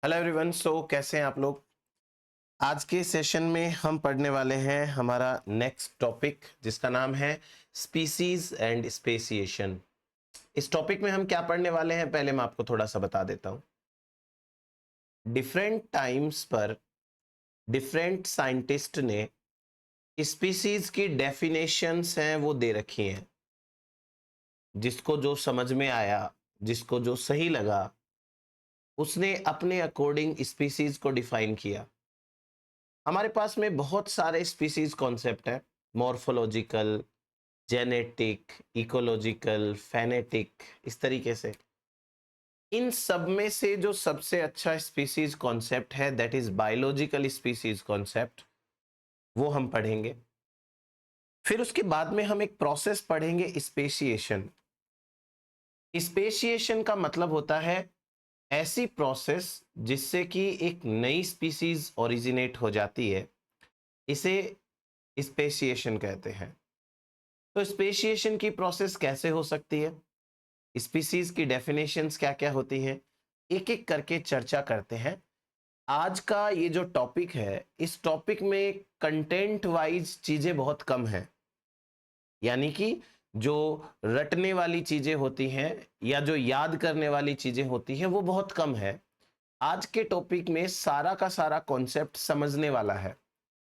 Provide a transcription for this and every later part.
Hello everyone. कैसे हैं आप लोग। आज के सेशन में हम पढ़ने वाले हैं हमारा नेक्स्ट टॉपिक जिसका नाम है स्पीसीज एंड स्पेसिएशन। इस टॉपिक में हम क्या पढ़ने वाले हैं, पहले मैं आपको थोड़ा सा बता देता हूं। डिफरेंट टाइम्स पर डिफरेंट साइंटिस्ट ने स्पीसीज की डेफिनेशंस हैं वो दे रखी हैं। जिसको जो समझ में आया, जिसको जो सही लगा, उसने अपने अकॉर्डिंग स्पीसीज को डिफाइन किया। हमारे पास में बहुत सारे स्पीसीज कॉन्सेप्ट है। मॉर्फोलॉजिकल, जेनेटिक, इकोलॉजिकल, फेनेटिक, इस तरीके से इन सब में से जो सबसे अच्छा स्पीसीज कॉन्सेप्ट है that is biological species concept, वो हम पढ़ेंगे। फिर उसके बाद में हम एक प्रोसेस पढ़ेंगे, स्पेशिएशन। स्पेशिएशन का मतलब होता है ऐसी प्रोसेस जिससे कि एक नई स्पीसीज ओरिजिनेट हो जाती है, इसे स्पेशिएशन कहते हैं। तो स्पेशिएशन की प्रोसेस कैसे हो सकती है, स्पीसीज की डेफिनेशंस क्या क्या होती हैं, एक एक करके चर्चा करते हैं। आज का ये जो टॉपिक है, इस टॉपिक में कंटेंट वाइज चीजें बहुत कम हैं। यानी कि जो रटने वाली चीजें होती हैं या जो याद करने वाली चीजें होती हैं वो बहुत कम है। आज के टॉपिक में सारा का सारा कॉन्सेप्ट समझने वाला है।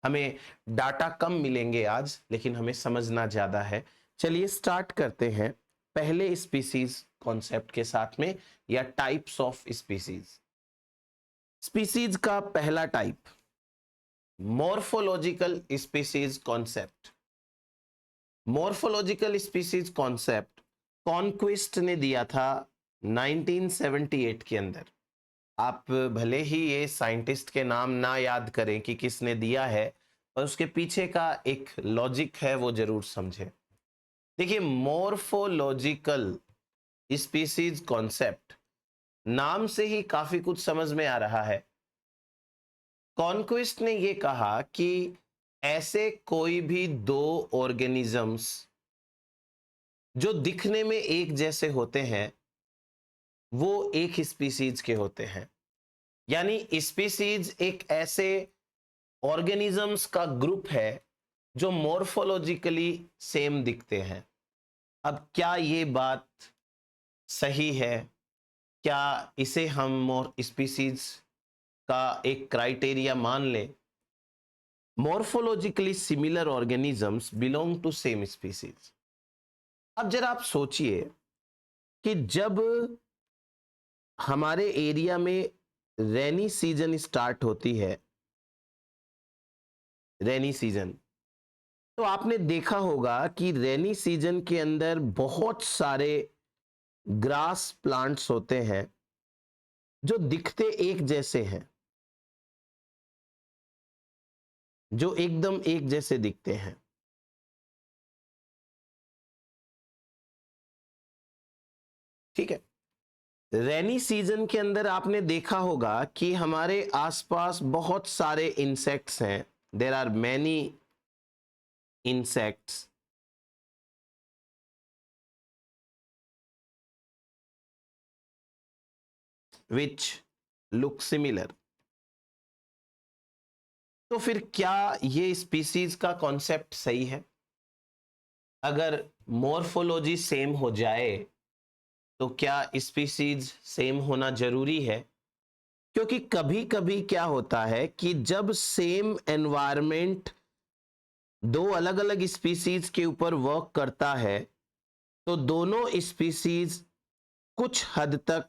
हमें डाटा कम मिलेंगे आज, लेकिन हमें समझना ज्यादा है। चलिए स्टार्ट करते हैं पहले स्पीसीज कॉन्सेप्ट के साथ में, या टाइप्स ऑफ स्पीसीज। स्पीसीज का पहला type, morphological species concept. Morphological species concept कॉन्क्विस्ट ने दिया था 1978 के अंदर। आप भले ही ये साइंटिस्ट के नाम ना याद करें कि किसने दिया है, पर उसके पीछे का एक लॉजिक है वो जरूर समझें। देखिए, मॉर्फोलॉजिकल स्पीसीज कॉन्सेप्ट नाम से ही काफी कुछ समझ में आ रहा है। कॉन्क्विस्ट ने ये कहा कि ऐसे कोई भी दो ऑर्गेनिजम्स जो दिखने में एक जैसे होते हैं वो एक स्पीसीज के होते हैं। यानी स्पीसीज एक ऐसे ऑर्गेनिजम्स का ग्रुप है जो मॉर्फोलॉजिकली सेम दिखते हैं। अब क्या ये बात सही है? क्या इसे हम मोर स्पीसीज का एक क्राइटेरिया मान लें? Morphologically similar organisms belong to same species. अब जरा आप सोचिए कि जब हमारे एरिया में रेनी सीजन स्टार्ट होती है, रेनी सीजन, तो आपने देखा होगा कि रेनी सीजन के अंदर बहुत सारे ग्रास प्लांट्स होते हैं जो दिखते एक जैसे हैं, जो एकदम एक जैसे दिखते हैं। ठीक है। रेनी सीजन के अंदर आपने देखा होगा कि हमारे आसपास बहुत सारे इंसेक्ट्स हैं। There are many insects which look similar. तो फिर क्या ये स्पीसीज का कॉन्सेप्ट सही है? अगर मॉर्फोलॉजी सेम हो जाए तो क्या स्पीसीज सेम होना जरूरी है? क्योंकि कभी कभी क्या होता है कि जब सेम एनवायरनमेंट दो अलग अलग स्पीसीज के ऊपर वर्क करता है तो दोनों स्पीसीज कुछ हद तक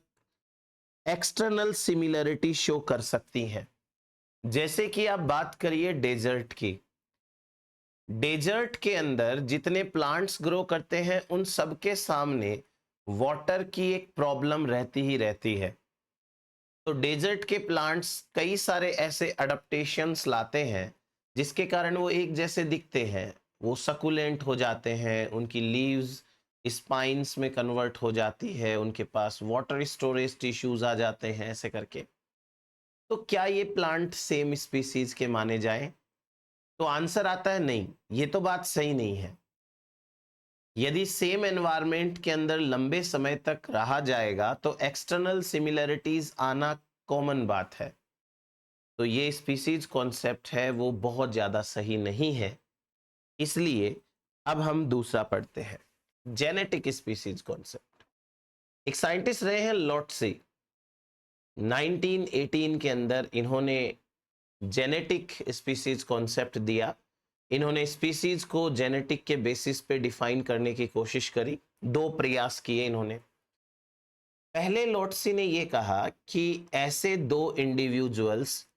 एक्सटर्नल सिमिलरिटी शो कर सकती हैं। जैसे कि आप बात करिए डेजर्ट की। डेजर्ट के अंदर जितने प्लांट्स ग्रो करते हैं उन सबके सामने वाटर की एक प्रॉब्लम रहती ही रहती है। तो डेजर्ट के प्लांट्स कई सारे ऐसे अडेप्टेशंस लाते हैं जिसके कारण वो एक जैसे दिखते हैं। वो सकुलेंट हो जाते हैं, उनकी लीव्स स्पाइन्स में कन्वर्ट हो जाती है, उनके पास वाटर स्टोरेज टिश्यूज आ जाते हैं, ऐसे करके। तो क्या ये प्लांट सेम स्पीसीज के माने जाएं? तो आंसर आता है नहीं, ये तो बात सही नहीं है। यदि सेम एनवायरनमेंट के अंदर लंबे समय तक रहा जाएगा तो एक्सटर्नल सिमिलरिटीज आना कॉमन बात है। तो ये स्पीसीज कॉन्सेप्ट है वो बहुत ज़्यादा सही नहीं है, इसलिए अब हम दूसरा पढ़ते हैं, जेनेटिक स्पीसीज कॉन्सेप्ट। एक साइंटिस्ट रहे हैं लॉटसी, 1918 के अंदर इन्होंने जेनेटिक स्पीसीज कॉन्सेप्ट दिया। इन्होंने स्पीसीज को जेनेटिक के बेसिस पे डिफाइन करने की कोशिश करी। दो प्रयास किए इन्होंने। पहले लॉटसी ने यह कहा कि ऐसे दो इंडिविजुअल्स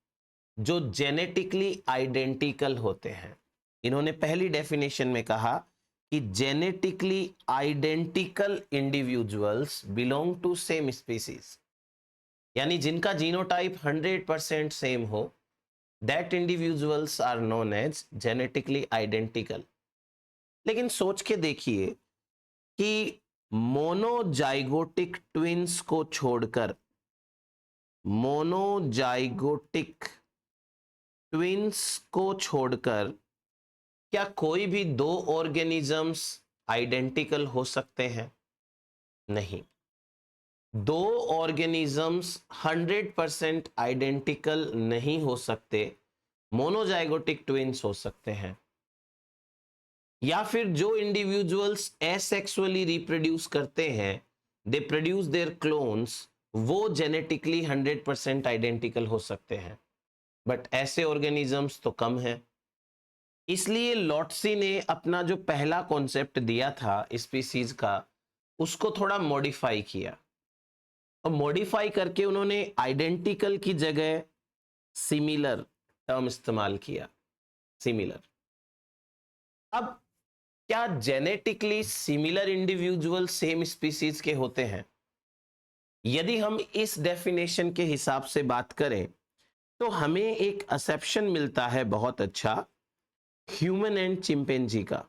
जो जेनेटिकली आइडेंटिकल होते हैं, इन्होंने पहली डेफिनेशन में कहा कि genetically identical individuals belong to same species, यानी जिनका जीनोटाइप 100% सेम हो, that individuals are known as genetically identical. लेकिन सोच के देखिए कि मोनोजाइगोटिक ट्विंस को छोड़कर, मोनोजाइगोटिक ट्विंस को छोड़कर क्या कोई भी दो ऑर्गेनिजम्स आइडेंटिकल हो सकते हैं? नहीं। दो ऑर्गेनिजम्स 100% आइडेंटिकल नहीं हो सकते, मोनोजाइगोटिक ट्विंस हो सकते हैं। या फिर जो इंडिविजुअल्स एसेक्सुअली रिप्रोड्यूस करते हैं, दे प्रोड्यूस देयर क्लोन्स, वो जेनेटिकली 100% आइडेंटिकल हो सकते हैं, बट ऐसे ऑर्गेनिजम्स तो कम हैं। इसलिए लॉटसी ने अपना जो पहला कॉन्सेप्ट दिया था स्पीसीज का, उसको थोड़ा मॉडिफाई किया, और मॉडिफाई करके उन्होंने आइडेंटिकल की जगह सिमिलर टर्म इस्तेमाल किया, सिमिलर। अब क्या genetically similar individual same species के होते हैं? यदि हम इस डेफिनेशन के हिसाब से बात करें तो हमें एक एक्सेप्शन मिलता है बहुत अच्छा, ह्यूमन एंड चिंपैंजी का।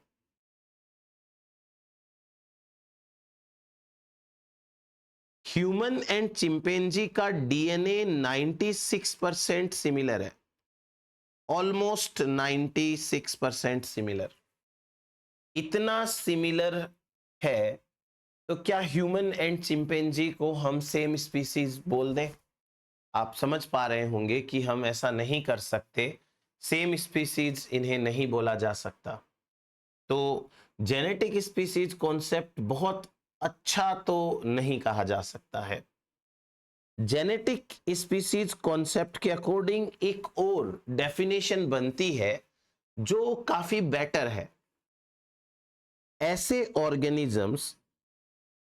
ह्यूमन एंड चिंपैंजी का डीएनए 96% सिमिलर है, ऑलमोस्ट 96% सिमिलर। इतना सिमिलर है तो क्या ह्यूमन एंड चिंपैंजी को हम सेम स्पीसीज बोल दें? आप समझ पा रहे होंगे कि हम ऐसा नहीं कर सकते, सेम स्पीसीज इन्हें नहीं बोला जा सकता। तो जेनेटिक स्पीसीज कॉन्सेप्ट बहुत अच्छा तो नहीं कहा जा सकता है। जेनेटिक स्पीसीज कॉन्सेप्ट के अकॉर्डिंग एक और डेफिनेशन बनती है जो काफी बेटर है। ऐसे ऑर्गेनिजम्स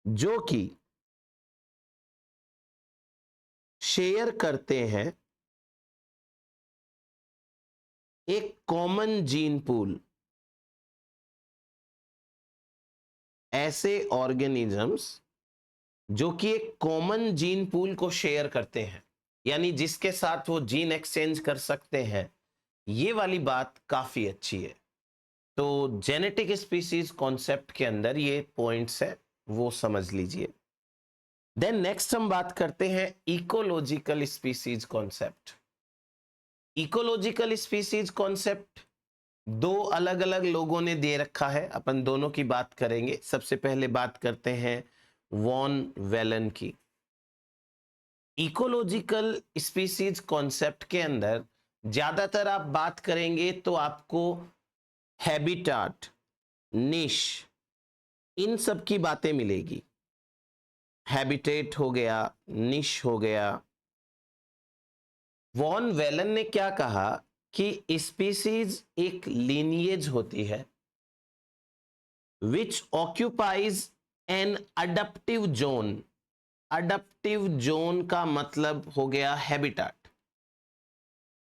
जो कि शेयर करते हैं एक कॉमन जीन पूल, ऐसे ऑर्गेनिजम्स जो कि एक कॉमन जीन पूल को शेयर करते हैं, यानी जिसके साथ वो जीन एक्सचेंज कर सकते हैं, ये वाली बात काफी अच्छी है। तो जेनेटिक स्पीसीज कॉन्सेप्ट के अंदर ये पॉइंट्स है, वो समझ लीजिए। देन नेक्स्ट हम बात करते हैं ecological species concept. Ecological species concept दो अलग अलग लोगों ने दे रखा है, अपन दोनों की बात करेंगे। सबसे पहले बात करते हैं वॉन वेलन की। इकोलॉजिकल स्पीसीज कॉन्सेप्ट के अंदर ज्यादातर आप बात करेंगे तो आपको हैबिटाट, निश, इन सब की बातें मिलेगी। हैबिटेट हो गया, निश हो गया। वॉन वेलन ने क्या कहा कि स्पीसीज एक लीनिएज होती है which occupies an adaptive zone. Adaptive zone का मतलब हो गया हैबिटाट,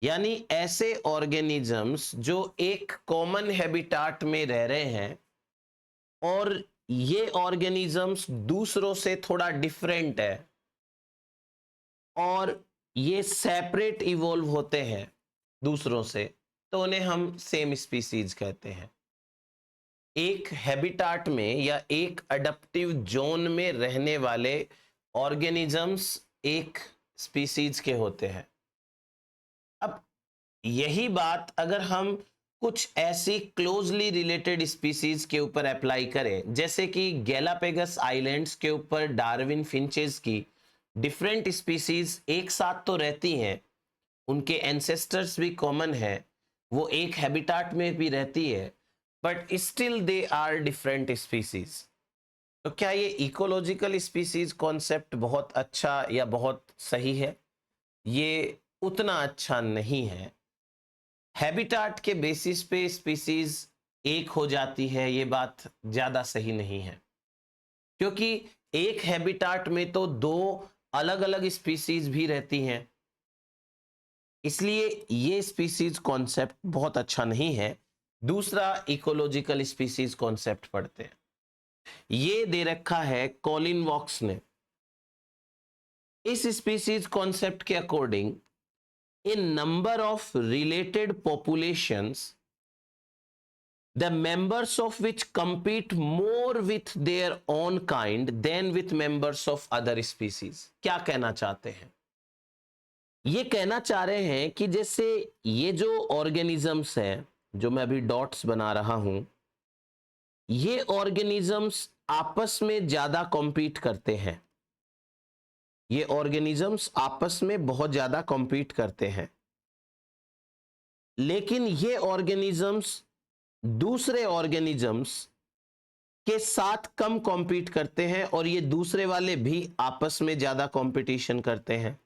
यानी ऐसे ऑर्गेनिजम्स जो एक कॉमन हैबिटाट में रह रहे हैं और ये ऑर्गेनिजम्स दूसरों से थोड़ा डिफरेंट है और ये सेपरेट इवॉल्व होते हैं दूसरों से, तो उन्हें हम सेम स्पीसीज कहते हैं। एक हैबिटाट में या एक अडप्टिव जोन में रहने वाले ऑर्गेनिजम्स एक स्पीसीज के होते हैं। अब यही बात अगर हम कुछ ऐसी क्लोजली रिलेटेड स्पीसीज के ऊपर अप्लाई करें, जैसे कि गैलापेगस आइलैंड्स के ऊपर डार्विन फिंचेस की डिफरेंट स्पीसीज एक साथ तो रहती हैं, उनके एंसेस्टर्स भी कॉमन है, वो एक हैबिटाट में भी रहती है, but still they are different species. तो क्या ये इकोलॉजिकल स्पीसीज कॉन्सेप्ट बहुत अच्छा या बहुत सही है? ये उतना अच्छा नहीं है। हैबिटाट के बेसिस पे स्पीसीज एक हो जाती है, ये बात ज्यादा सही नहीं है, क्योंकि एक हैबिटाट में तो दो अलग अलग स्पीसीज भी रहती हैं। इसलिए ये स्पीसीज कॉन्सेप्ट बहुत अच्छा नहीं है। दूसरा इकोलॉजिकल स्पीसीज कॉन्सेप्ट पढ़ते हैं। ये दे रखा है कॉलिन वॉक्स ने। इस स्पीसीज कॉन्सेप्ट के according, in number of related populations the members of which compete more with their own kind than with members of other species। क्या कहना चाहते हैं? ये कहना चाह रहे हैं कि जैसे ये जो ऑर्गेनिजम्स हैं, जो मैं अभी डॉट्स बना रहा हूं, ये ऑर्गेनिजम्स आपस में ज्यादा कॉम्पीट करते हैं। ये ऑर्गेनिजम्स आपस में बहुत ज्यादा कॉम्पीट करते हैं, लेकिन ये ऑर्गेनिजम्स दूसरे ऑर्गेनिजम्स के साथ कम कॉम्पीट करते हैं, और ये दूसरे वाले भी आपस में ज्यादा कंपटीशन करते हैं।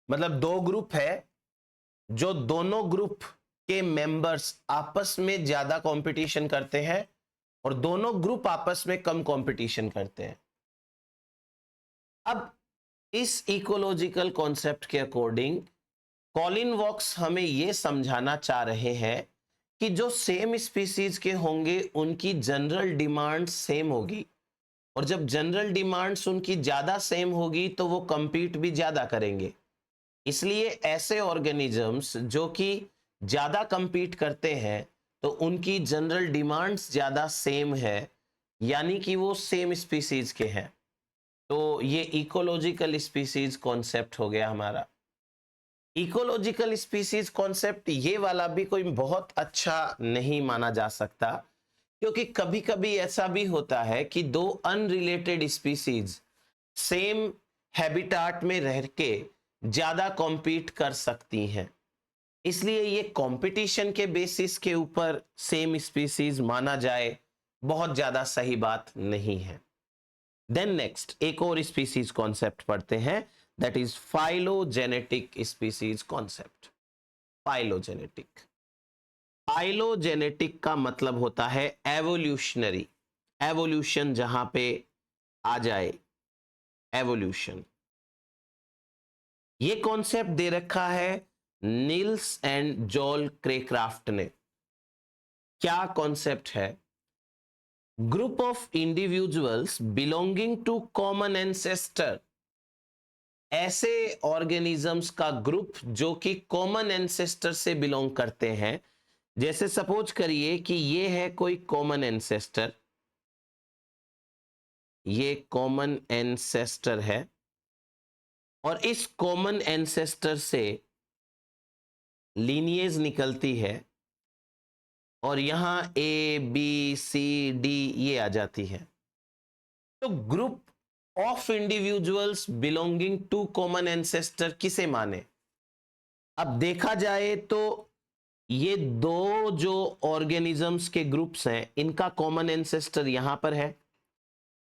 मतलब दो ग्रुप है, जो दोनों ग्रुप के मेंबर्स आपस में ज्यादा कंपटीशन करते हैं और दोनों ग्रुप आपस में कम कंपटीशन करते हैं। अब इस इकोलॉजिकल कॉन्सेप्ट के अकॉर्डिंग कॉलिन वॉक्स हमें यह समझाना चाह रहे हैं कि जो सेम स्पीसीज के होंगे उनकी जनरल डिमांड सेम होगी, और जब जनरल डिमांड्स उनकी ज्यादा सेम होगी तो वो कंपीट भी ज्यादा करेंगे। इसलिए ऐसे ऑर्गेनिजम्स जो कि ज्यादा कंपीट करते हैं तो उनकी जनरल डिमांड्स ज्यादा सेम है, यानी कि वो सेम स्पीसीज के हैं। तो ये इकोलॉजिकल स्पीसीज कॉन्सेप्ट हो गया हमारा। इकोलॉजिकल स्पीसीज कॉन्सेप्ट ये वाला भी कोई बहुत अच्छा नहीं माना जा सकता, क्योंकि कभी कभी ऐसा भी होता है कि दो अनरिलेटेड स्पीसीज सेम हैबिटाट में रह के ज्यादा कॉम्पीट कर सकती हैं। इसलिए ये कंपटीशन के बेसिस के ऊपर सेम स्पीसीज माना जाए, बहुत ज्यादा सही बात नहीं है। देन नेक्स्ट एक और स्पीसीज कॉन्सेप्ट पढ़ते हैं, that is phylogenetic species concept. Phylogenetic, phylogenetic का मतलब होता है एवोल्यूशनरी। एवोल्यूशन जहां पे आ जाए, एवोल्यूशन। ये कॉन्सेप्ट दे रखा है नील्स एंड जॉल क्रेक्राफ्ट ने। क्या कॉन्सेप्ट है? Group of individuals belonging to common ancestor. ऐसे ऑर्गेनिजम्स का ग्रुप जो कि कॉमन एंसेस्टर से बिलोंग करते हैं। जैसे सपोज करिए कि ये है कोई कॉमन एंसेस्टर, ये कॉमन एंसेस्टर है, और इस कॉमन एंसेस्टर से लीनिएज निकलती है, और यहां ए बी सी डी ये आ जाती है। तो group of individuals belonging to common ancestor किसे माने? अब देखा जाए तो ये दो जो ऑर्गेनिजम्स के ग्रुप्स हैं, इनका कॉमन एंसेस्टर यहां पर है,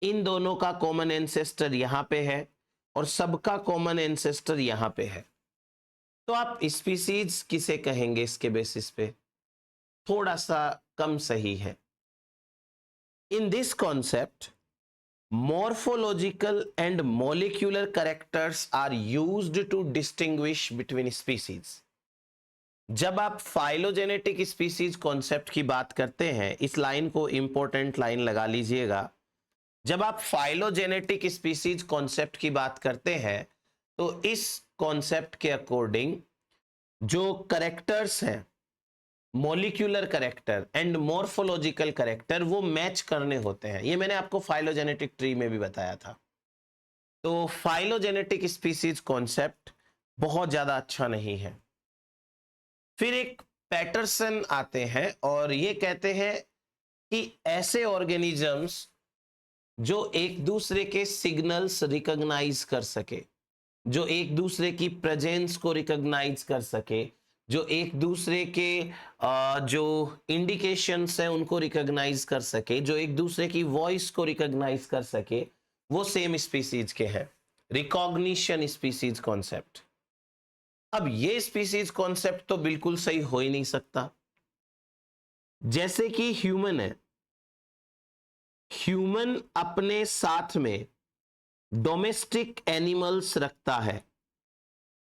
इन दोनों का कॉमन एंसेस्टर यहां पे है, और सबका कॉमन एंसेस्टर यहां पे है। तो आप स्पीसीज किसे कहेंगे? इसके बेसिस पे थोड़ा सा कम सही है। In this concept morphological and molecular characters are used to distinguish between species। जब आप फाइलोजेनेटिक स्पीसीज कॉन्सेप्ट की बात करते हैं, इस लाइन को इंपॉर्टेंट लाइन लगा लीजिएगा। जब आप फाइलोजेनेटिक स्पीसीज कॉन्सेप्ट की बात करते हैं तो इस कॉन्सेप्ट के अकॉर्डिंग जो करेक्टर्स हैं, molecular character and morphological character, वो मैच करने होते हैं। ये मैंने आपको फाइलोजेनेटिक ट्री में भी बताया था। तो फाइलोजेनेटिक स्पीसीज कॉन्सेप्ट बहुत ज्यादा अच्छा नहीं है। फिर एक पैटरसन आते हैं और ये कहते हैं कि ऐसे ऑर्गेनिजम्स जो एक दूसरे के सिग्नल्स रिकॉग्नाइज कर सके, जो एक दूसरे की प्रेजेंस को रिकॉग्नाइज कर सके, जो एक दूसरे के जो इंडिकेशंस हैं उनको रिकॉग्नाइज कर सके, जो एक दूसरे की वॉइस को रिकॉग्नाइज कर सके, वो सेम स्पीसीज के हैं। Recognition species concept. अब ये स्पीसीज कॉन्सेप्ट तो बिल्कुल सही हो ही नहीं सकता। जैसे कि ह्यूमन है, ह्यूमन अपने साथ में डोमेस्टिक एनिमल्स रखता है।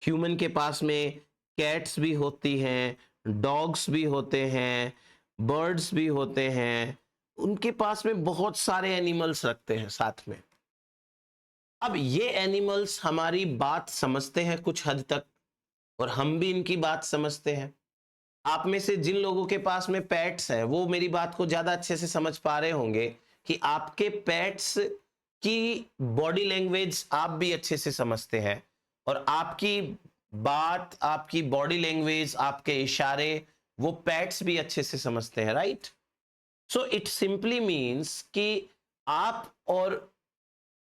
ह्यूमन के पास में कैट्स भी होती हैं, डॉग्स भी होते हैं, बर्ड्स भी होते हैं, उनके पास में बहुत सारे एनिमल्स रखते हैं साथ में। अब ये एनिमल्स हमारी बात समझते हैं कुछ हद तक, और हम भी इनकी बात समझते हैं। आप में से जिन लोगों के पास में पेट्स है वो मेरी बात को ज्यादा अच्छे से समझ पा रहे होंगे कि आपके पेट्स की बॉडी लैंग्वेज आप भी अच्छे से समझते हैं, और आपकी बात, आपकी बॉडी लैंग्वेज, आपके इशारे वो पेट्स भी अच्छे से समझते हैं, right? So it simply means कि आप और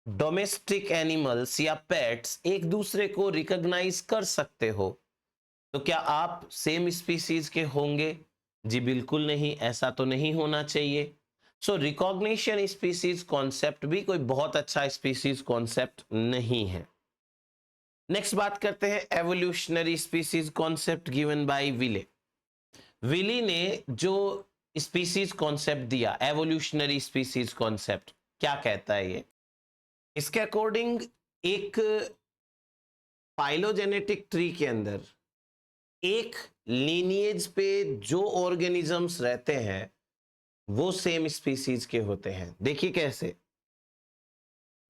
डोमेस्टिक एनिमल्स या पेट्स एक दूसरे को रिकॉग्नाइज कर सकते हो। तो क्या आप सेम स्पीसीज के होंगे? जी बिल्कुल नहीं, ऐसा तो नहीं होना चाहिए। सो रिकॉग्निशन स्पीसीज कॉन्सेप्ट भी कोई बहुत अच्छा स्पीसीज कॉन्सेप्ट नहीं है। नेक्स्ट बात करते हैं evolutionary species concept given by Wiley. Wiley ने जो स्पीसीज कॉन्सेप्ट दिया, एवोल्यूशनरी स्पीसीज कॉन्सेप्ट, क्या कहता है ये? इसके अकॉर्डिंग एक फाइलोजेनेटिक ट्री के अंदर एक लीनिएज पे जो ऑर्गेनिजम्स रहते हैं वो सेम स्पीसीज के होते हैं। देखिए कैसे,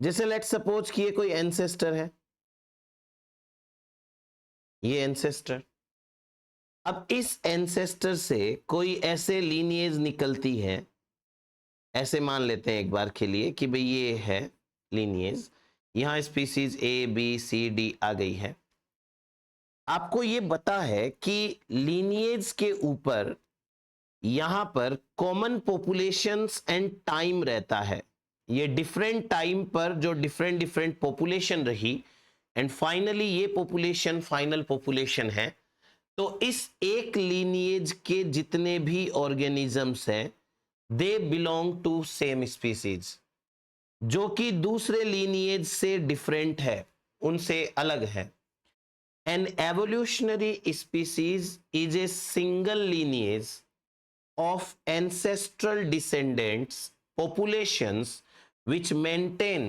जैसे लेट्स सपोज कि ये कोई एंसेस्टर है, ये एंसेस्टर। अब इस एंसेस्टर से कोई ऐसे लीनिएज निकलती है, ऐसे मान लेते हैं एक बार के लिए कि भाई ये है लीनिएज, यहां species A B C D आ गई है। आपको ये पता है कि लीनिएज के ऊपर यहां पर कॉमन पॉपुलेशंस एंड टाइम रहता है। ये डिफरेंट टाइम पर जो डिफरेंट डिफरेंट पॉपुलेशन रही, एंड फाइनली ये पॉपुलेशन फाइनल पॉपुलेशन है। तो इस एक लीनिएज के जितने भी ऑर्गेनिजम्स हैं they belong to same species, जो कि दूसरे लीनिएज से डिफरेंट है, उनसे अलग है। An evolutionary species is a single lineage of ancestral descendants populations which maintain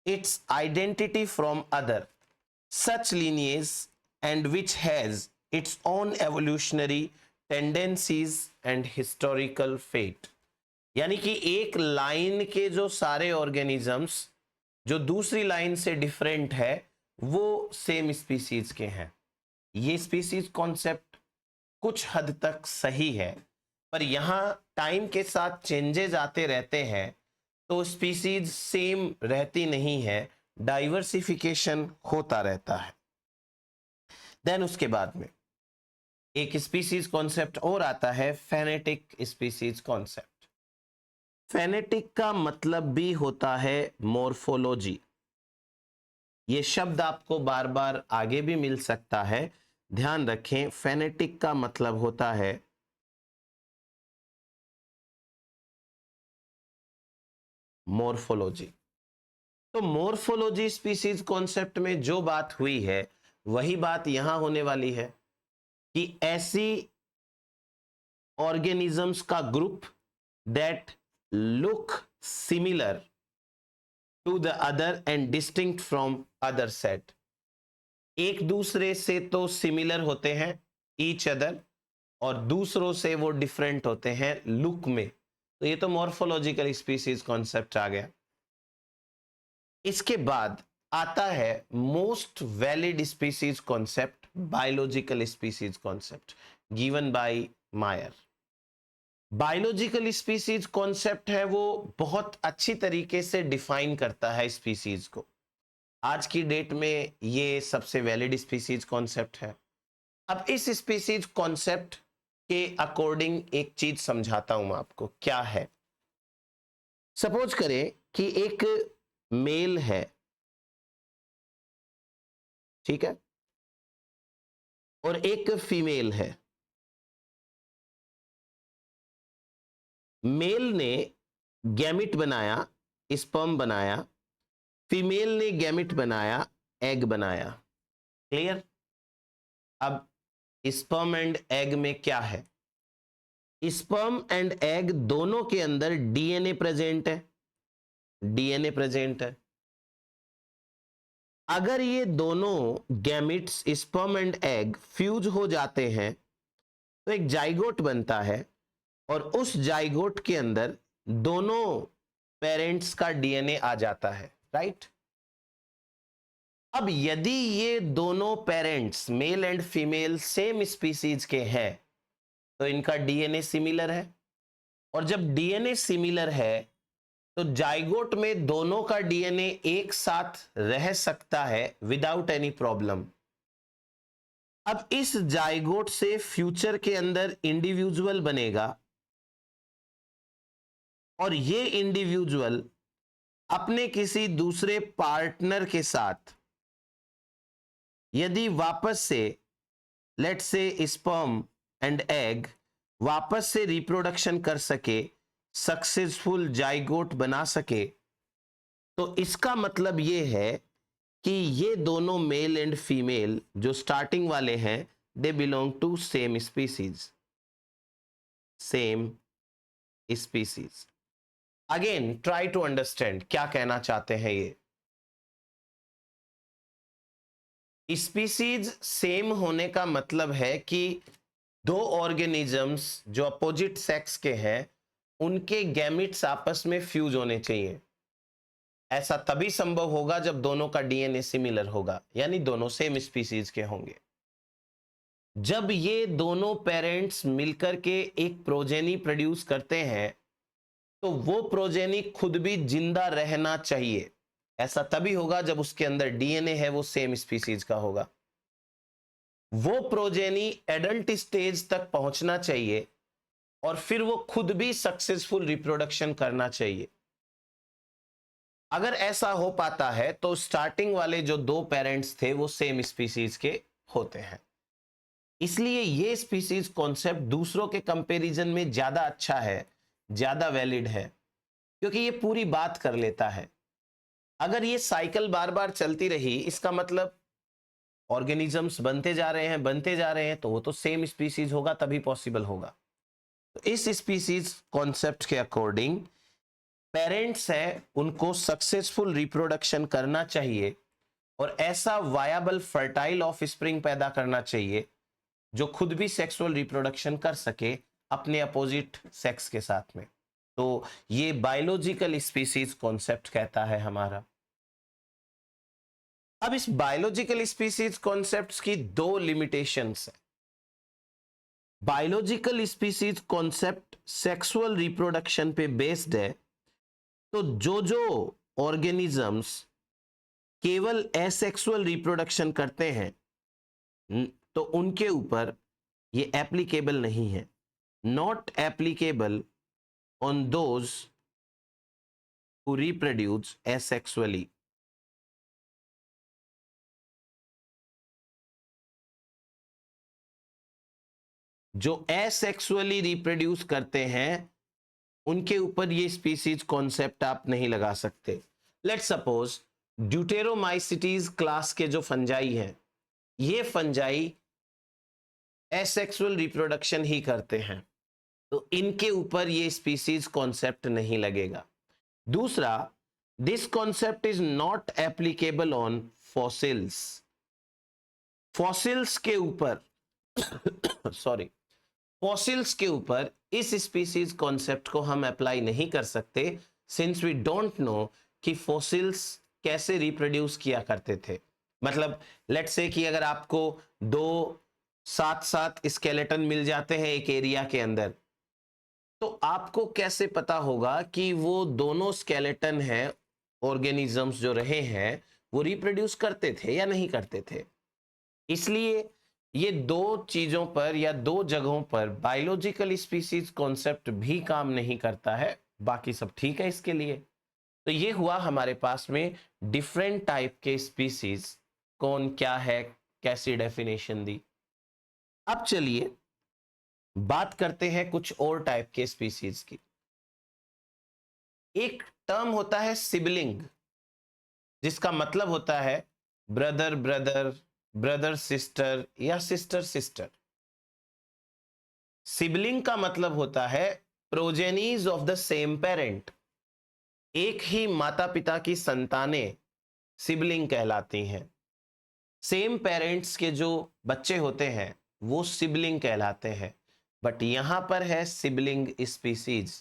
its identity from other such lineage and which has its own evolutionary tendencies and historical fate। यानी कि एक line के जो सारे ऑर्गेनिजम्स जो दूसरी line से different है वो सेम स्पीसीज के हैं। ये स्पीसीज कॉन्सेप्ट कुछ हद तक सही है, पर यहां टाइम के साथ चेंजेस आते रहते हैं तो स्पीसीज सेम रहती नहीं है, डाइवर्सिफिकेशन होता रहता है। देन उसके बाद में एक स्पीसीज कॉन्सेप्ट और आता है, फेनेटिक स्पीसीज कॉन्सेप्ट। फेनेटिक का मतलब भी होता है मॉर्फोलॉजी। ये शब्द आपको बार बार आगे भी मिल सकता है, ध्यान रखें। फेनेटिक का मतलब होता है मॉर्फोलॉजी। तो मॉर्फोलॉजी स्पीसीज कॉन्सेप्ट में जो बात हुई है वही बात यहां होने वाली है कि ऐसी ऑर्गेनिजम्स का group that look similar to the other and distinct from other set. एक दूसरे से तो सिमिलर होते हैं ईच अदर, और दूसरों से वो डिफरेंट होते हैं लुक में। तो ये तो मॉर्फोलॉजिकल स्पीसीज कॉन्सेप्ट आ गया। इसके बाद आता है most valid species concept, biological species concept given bye मायर। बायोलॉजिकल स्पीसीज कॉन्सेप्ट है वो बहुत अच्छी तरीके से डिफाइन करता है स्पीसीज को। आज की डेट में ये सबसे वैलिड स्पीसीज कॉन्सेप्ट है। अब इस स्पीसीज कॉन्सेप्ट के अकॉर्डिंग एक चीज समझाता हूं मैं आपको, क्या है। सपोज करें कि एक मेल है, ठीक है, और एक फीमेल है। मेल ने गैमिट बनाया, स्पर्म बनाया, फीमेल ने गैमिट बनाया, एग बनाया। क्लियर? अब स्पर्म एंड एग में क्या है? स्पर्म एंड एग दोनों के अंदर डीएनए प्रेजेंट है, डीएनए प्रेजेंट है। अगर ये दोनों gametes sperm and egg fuse हो जाते हैं तो एक जाइगोट बनता है, और उस जाइगोट के अंदर दोनों पेरेंट्स का डीएनए आ जाता है, राइट? अब यदि ये दोनों parents mail and female same species के हैं तो इनका डीएनए सिमिलर है, और जब डीएनए सिमिलर है तो जाइगोट में दोनों का डीएनए एक साथ रह सकता है विदाउट एनी प्रॉब्लम। अब इस जाइगोट से फ्यूचर के अंदर इंडिविजुअल बनेगा, और ये इंडिविजुअल अपने किसी दूसरे पार्टनर के साथ यदि वापस से let's say sperm and egg वापस से रिप्रोडक्शन कर सके, सक्सेसफुल जाइगोट बना सके, तो इसका मतलब ये है कि ये दोनों मेल एंड फीमेल जो स्टार्टिंग वाले हैं they belong to same species, same species. Again try to understand क्या कहना चाहते हैं ये। स्पीसीज सेम होने का मतलब है कि दो ऑर्गेनिजम्स जो अपोजिट सेक्स के हैं उनके गैमिट्स आपस में फ्यूज होने चाहिए। ऐसा तभी संभव होगा जब दोनों का डीएनए सिमिलर होगा, यानी दोनों सेम स्पीसीज के होंगे। जब ये दोनों पेरेंट्स मिलकर के एक प्रोजेनी प्रोड्यूस करते हैं तो वो प्रोजेनी खुद भी जिंदा रहना चाहिए। ऐसा तभी होगा जब उसके अंदर डीएनए है वो सेम स्पीसीज का होगा। वो प्रोजेनी एडल्ट स्टेज तक पहुंचना चाहिए और फिर वो खुद भी सक्सेसफुल रिप्रोडक्शन करना चाहिए। अगर ऐसा हो पाता है तो स्टार्टिंग वाले जो दो पेरेंट्स थे वो सेम स्पीसीज के होते हैं। इसलिए ये स्पीसीज कॉन्सेप्ट दूसरों के कंपैरिजन में ज्यादा अच्छा है, ज्यादा वैलिड है, क्योंकि ये पूरी बात कर लेता है। अगर ये साइकिल बार बार चलती रही, इसका मतलब ऑर्गेनिजम्स बनते जा रहे हैं, बनते जा रहे हैं, तो वो तो सेम स्पीसीज होगा, तभी पॉसिबल होगा। तो इस स्पीसीज कॉन्सेप्ट के अकॉर्डिंग पेरेंट्स हैं उनको सक्सेसफुल रिप्रोडक्शन करना चाहिए और ऐसा वायबल फर्टाइल ऑफस्प्रिंग पैदा करना चाहिए जो खुद भी सेक्सुअल रिप्रोडक्शन कर सके अपने अपोजिट सेक्स के साथ में। तो ये बायोलॉजिकल स्पीसीज कॉन्सेप्ट कहता है हमारा। अब इस बायोलॉजिकल स्पीसीज कॉन्सेप्ट्स की दो लिमिटेशंस है। Biological species concept sexual reproduction पे बेस्ड है, तो जो ऑर्गेनिजम्स केवल एसेक्सुअल रिप्रोडक्शन करते हैं तो उनके ऊपर ये एप्लीकेबल नहीं है, not applicable on those who reproduce asexually. जो एसेक्सुअली रिप्रोड्यूस करते हैं उनके ऊपर ये स्पीसीज कॉन्सेप्ट आप नहीं लगा सकते। लेट्स सपोज ड्यूटेरोमाइसिटीज क्लास के जो फंजाई हैं, ये फंजाई एसेक्सुअल रिप्रोडक्शन ही करते हैं, तो इनके ऊपर ये स्पीसीज कॉन्सेप्ट नहीं लगेगा। दूसरा, this concept is not applicable on fossils. Fossils के ऊपर सॉरी, फॉसिल्स के ऊपर इस स्पीसीज कॉन्सेप्ट को हम अप्लाई नहीं कर सकते, सिंस वी डोंट नो कि फॉसिल्स कैसे रिप्रोड्यूस किया करते थे। मतलब लेट्स से कि अगर आपको दो साथ साथ स्केलेटन मिल जाते हैं एक एरिया के अंदर, तो आपको कैसे पता होगा कि वो दोनों स्केलेटन हैं, ऑर्गेनिजम्स जो रहे हैं वो रिप्रोड्यूस करते थे या नहीं करते थे। इसलिए ये दो चीजों पर या दो जगहों पर बायोलॉजिकल स्पीसीज कॉन्सेप्ट भी काम नहीं करता है, बाकी सब ठीक है इसके लिए। तो ये हुआ हमारे पास में डिफरेंट टाइप के स्पीसीज, कौन क्या है, कैसी डेफिनेशन दी। अब चलिए बात करते हैं कुछ और टाइप के स्पीसीज की। एक टर्म होता है सिबलिंग, जिसका मतलब होता है ब्रदर ब्रदर, ब्रदर सिस्टर या सिस्टर सिस्टर। सिबलिंग का मतलब होता है progenies of the same parent, एक ही माता पिता की संतानें सिबलिंग कहलाती हैं। सेम पेरेंट्स के जो बच्चे होते हैं वो सिबलिंग कहलाते हैं। बट यहां पर है सिबलिंग स्पीसीज।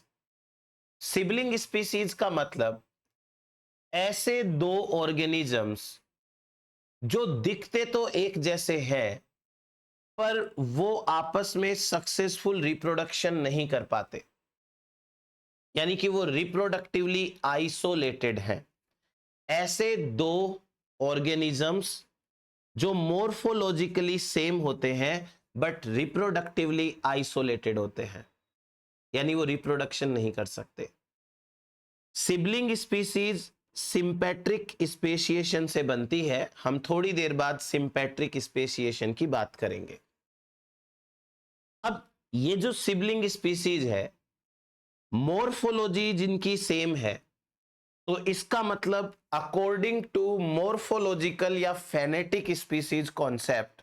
सिबलिंग स्पीसीज का मतलब ऐसे दो ऑर्गेनिजम्स जो दिखते तो एक जैसे हैं पर वो आपस में सक्सेसफुल रिप्रोडक्शन नहीं कर पाते, यानी कि वो रिप्रोडक्टिवली आइसोलेटेड हैं। ऐसे दो ऑर्गेनिजम्स जो मोर्फोलॉजिकली सेम होते हैं बट रिप्रोडक्टिवली आइसोलेटेड होते हैं, यानी वो रिप्रोडक्शन नहीं कर सकते। सिबलिंग स्पीसीज सिंपैट्रिक स्पेशिएशन से बनती है। हम थोड़ी देर बाद सिंपैट्रिक स्पेशिएशन की बात करेंगे। अब ये जो सिबलिंग स्पीसीज है, मोर्फोलॉजी जिनकी सेम है, तो इसका मतलब अकॉर्डिंग टू मोर्फोलॉजिकल या phenetic species concept,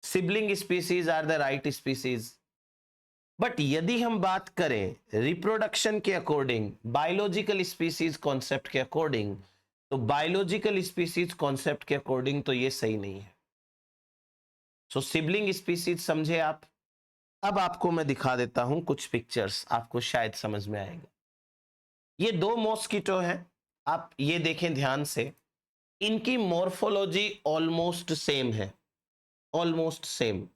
sibling species are the right species. But यदि हम बात करें रिप्रोडक्शन के अकॉर्डिंग, बायोलॉजिकल स्पीसीज कॉन्सेप्ट के अकॉर्डिंग, तो बायोलॉजिकल स्पीसीज कॉन्सेप्ट के अकॉर्डिंग तो ये सही नहीं है। सो सिबलिंग स्पीसीज समझे आप। अब आपको मैं दिखा देता हूं कुछ पिक्चर्स, आपको शायद समझ में आएगा। ये दो मॉस्किटो हैं, आप ये देखें ध्यान से। इनकी मॉर्फोलॉजी ऑलमोस्ट सेम है, ऑलमोस्ट सेम,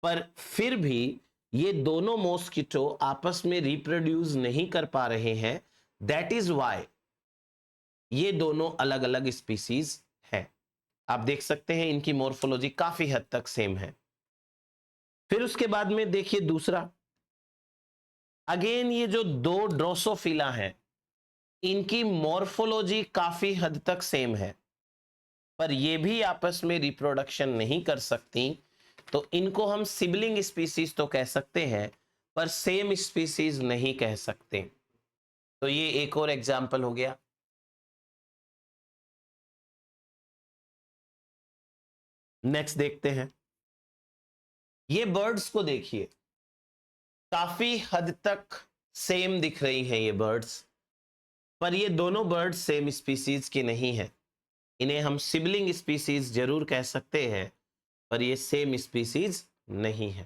पर फिर भी ये दोनों मॉस्किटो आपस में रिप्रोड्यूस नहीं कर पा रहे हैं। दैट इज वाई ये दोनों अलग अलग स्पीसीज हैं। आप देख सकते हैं इनकी मॉर्फोलॉजी काफी हद तक सेम है। फिर उसके बाद में देखिए दूसरा, अगेन ये जो दो ड्रोसोफिला हैं, इनकी मॉर्फोलॉजी काफी हद तक सेम है, पर ये भी आपस में रिप्रोडक्शन नहीं कर सकती। तो इनको हम सिबलिंग स्पीसीज तो कह सकते हैं पर सेम स्पीसीज नहीं कह सकते। तो ये एक और एग्जाम्पल हो गया। नेक्स्ट देखते हैं, ये बर्ड्स को देखिए, काफी हद तक सेम दिख रही हैं ये बर्ड्स, पर ये दोनों बर्ड्स सेम स्पीसीज की नहीं है। इन्हें हम सिबलिंग स्पीसीज जरूर कह सकते हैं पर ये सेम स्पीसीज नहीं है।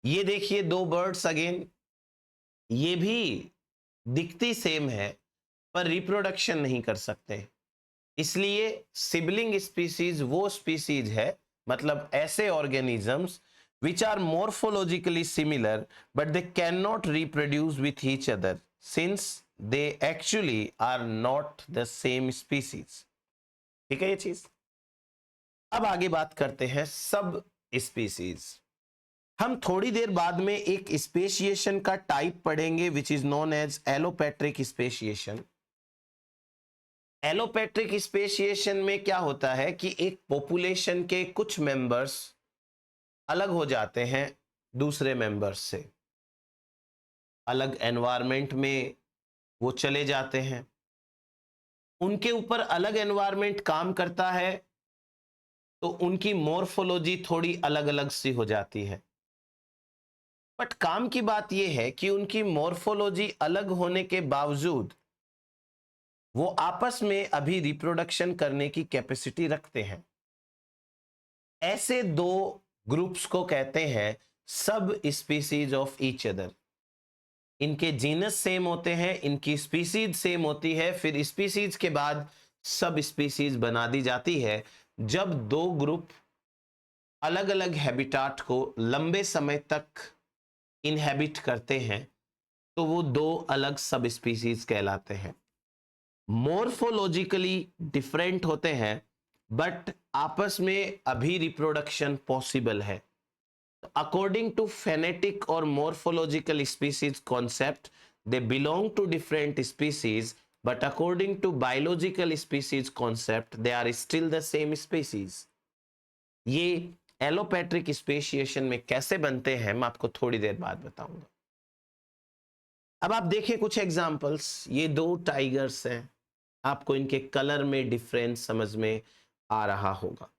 ये देखिए दो बर्ड्स अगेन, ये भी दिखती सेम है पर रिप्रोडक्शन नहीं कर सकते। इसलिए सिबलिंग स्पीसीज वो स्पीसीज है, मतलब ऐसे organisms which are morphologically similar but they cannot reproduce with each other since they actually are not the same species। ठीक है ये चीज। अब आगे बात करते हैं सब स्पीसीज। हम थोड़ी देर बाद में एक स्पेशिएशन का टाइप पढ़ेंगे which is known as allopatric speciation. Allopatric speciation में क्या होता है कि एक पॉपुलेशन के कुछ मेंबर्स अलग हो जाते हैं दूसरे मेंबर्स से, अलग एनवायरनमेंट में वो चले जाते हैं, उनके ऊपर अलग एनवायरनमेंट काम करता है, तो उनकी मॉर्फोलॉजी थोड़ी अलग अलग सी हो जाती है। बट काम की बात यह है कि उनकी मॉर्फोलॉजी अलग होने के बावजूद वो आपस में अभी रिप्रोडक्शन करने की कैपेसिटी रखते हैं। ऐसे दो ग्रुप्स को कहते हैं sub species of each other. इनके जीनस सेम होते हैं, इनकी स्पीसीज सेम होती है, फिर स्पीसीज के बाद सब स्पीसीज बना दी जाती है। जब दो ग्रुप अलग अलग हैबिटाट को लंबे समय तक इनहेबिट करते हैं तो वो दो अलग सब स्पीसीज कहलाते हैं। मॉर्फोलॉजिकली डिफरेंट होते हैं बट आपस में अभी रिप्रोडक्शन पॉसिबल है। According to phonetic or morphological species concept, they belong to different species, but according to biological species concept, they are still the same species. ये allopatric speciation में कैसे बनते हैं मैं आपको थोड़ी देर बाद बताऊंगा. अब आप देखिए कुछ एग्जांपल्स. ये दो टाइगर्स हैं, आपको इनके कलर में डिफरेंस समझ में आ रहा होगा.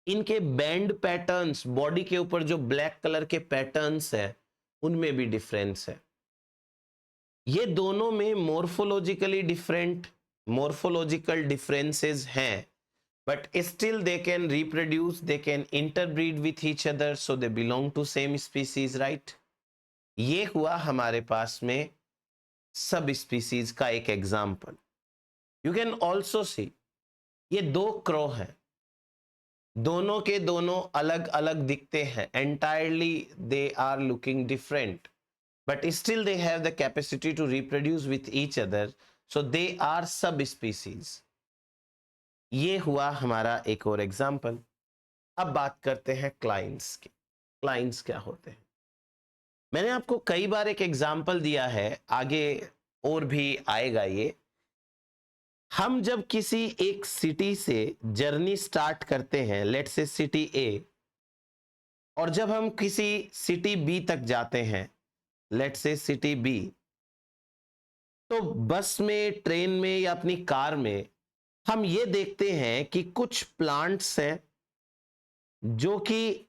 इनके बैंड पैटर्न्स, बॉडी के ऊपर जो ब्लैक कलर के पैटर्न्स है उनमें भी डिफरेंस है. ये दोनों में मोर्फोलॉजिकली डिफरेंट मोर्फोलॉजिकल डिफरेंसेस हैं, but still they can reproduce, they can interbreed with each other, so they belong to same species, right? ये हुआ हमारे पास में सब स्पीसीज का एक example. You can also see ये दो क्रो हैं, दोनों के दोनों अलग अलग दिखते हैं, entirely they are looking different, but still they have the capacity to reproduce with each other, so they are subspecies. ये हुआ हमारा एक और एग्जाम्पल. अब बात करते हैं क्लाइंट्स की. क्लाइंट्स क्या होते हैं? मैंने आपको कई बार एक एग्जाम्पल दिया है, आगे और भी आएगा ये. हम जब किसी एक सिटी से जर्नी स्टार्ट करते हैं, लेट्स से सिटी ए, और जब हम किसी सिटी बी तक जाते हैं, लेट्स से सिटी बी, तो बस में, ट्रेन में या अपनी कार में हम ये देखते हैं कि कुछ प्लांट्स हैं जो कि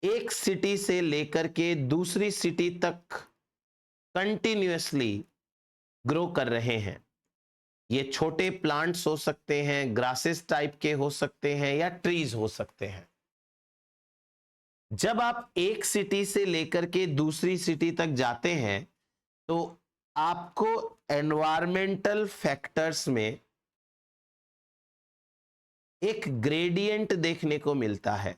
एक सिटी से लेकर के दूसरी सिटी तक कंटिन्यूअसली ग्रो कर रहे हैं. ये छोटे प्लांट्स हो सकते हैं, ग्रासेस टाइप के हो सकते हैं, या ट्रीज हो सकते हैं. जब आप एक सिटी से लेकर के दूसरी सिटी तक जाते हैं तो आपको एनवायरमेंटल फैक्टर्स में एक ग्रेडियंट देखने को मिलता है.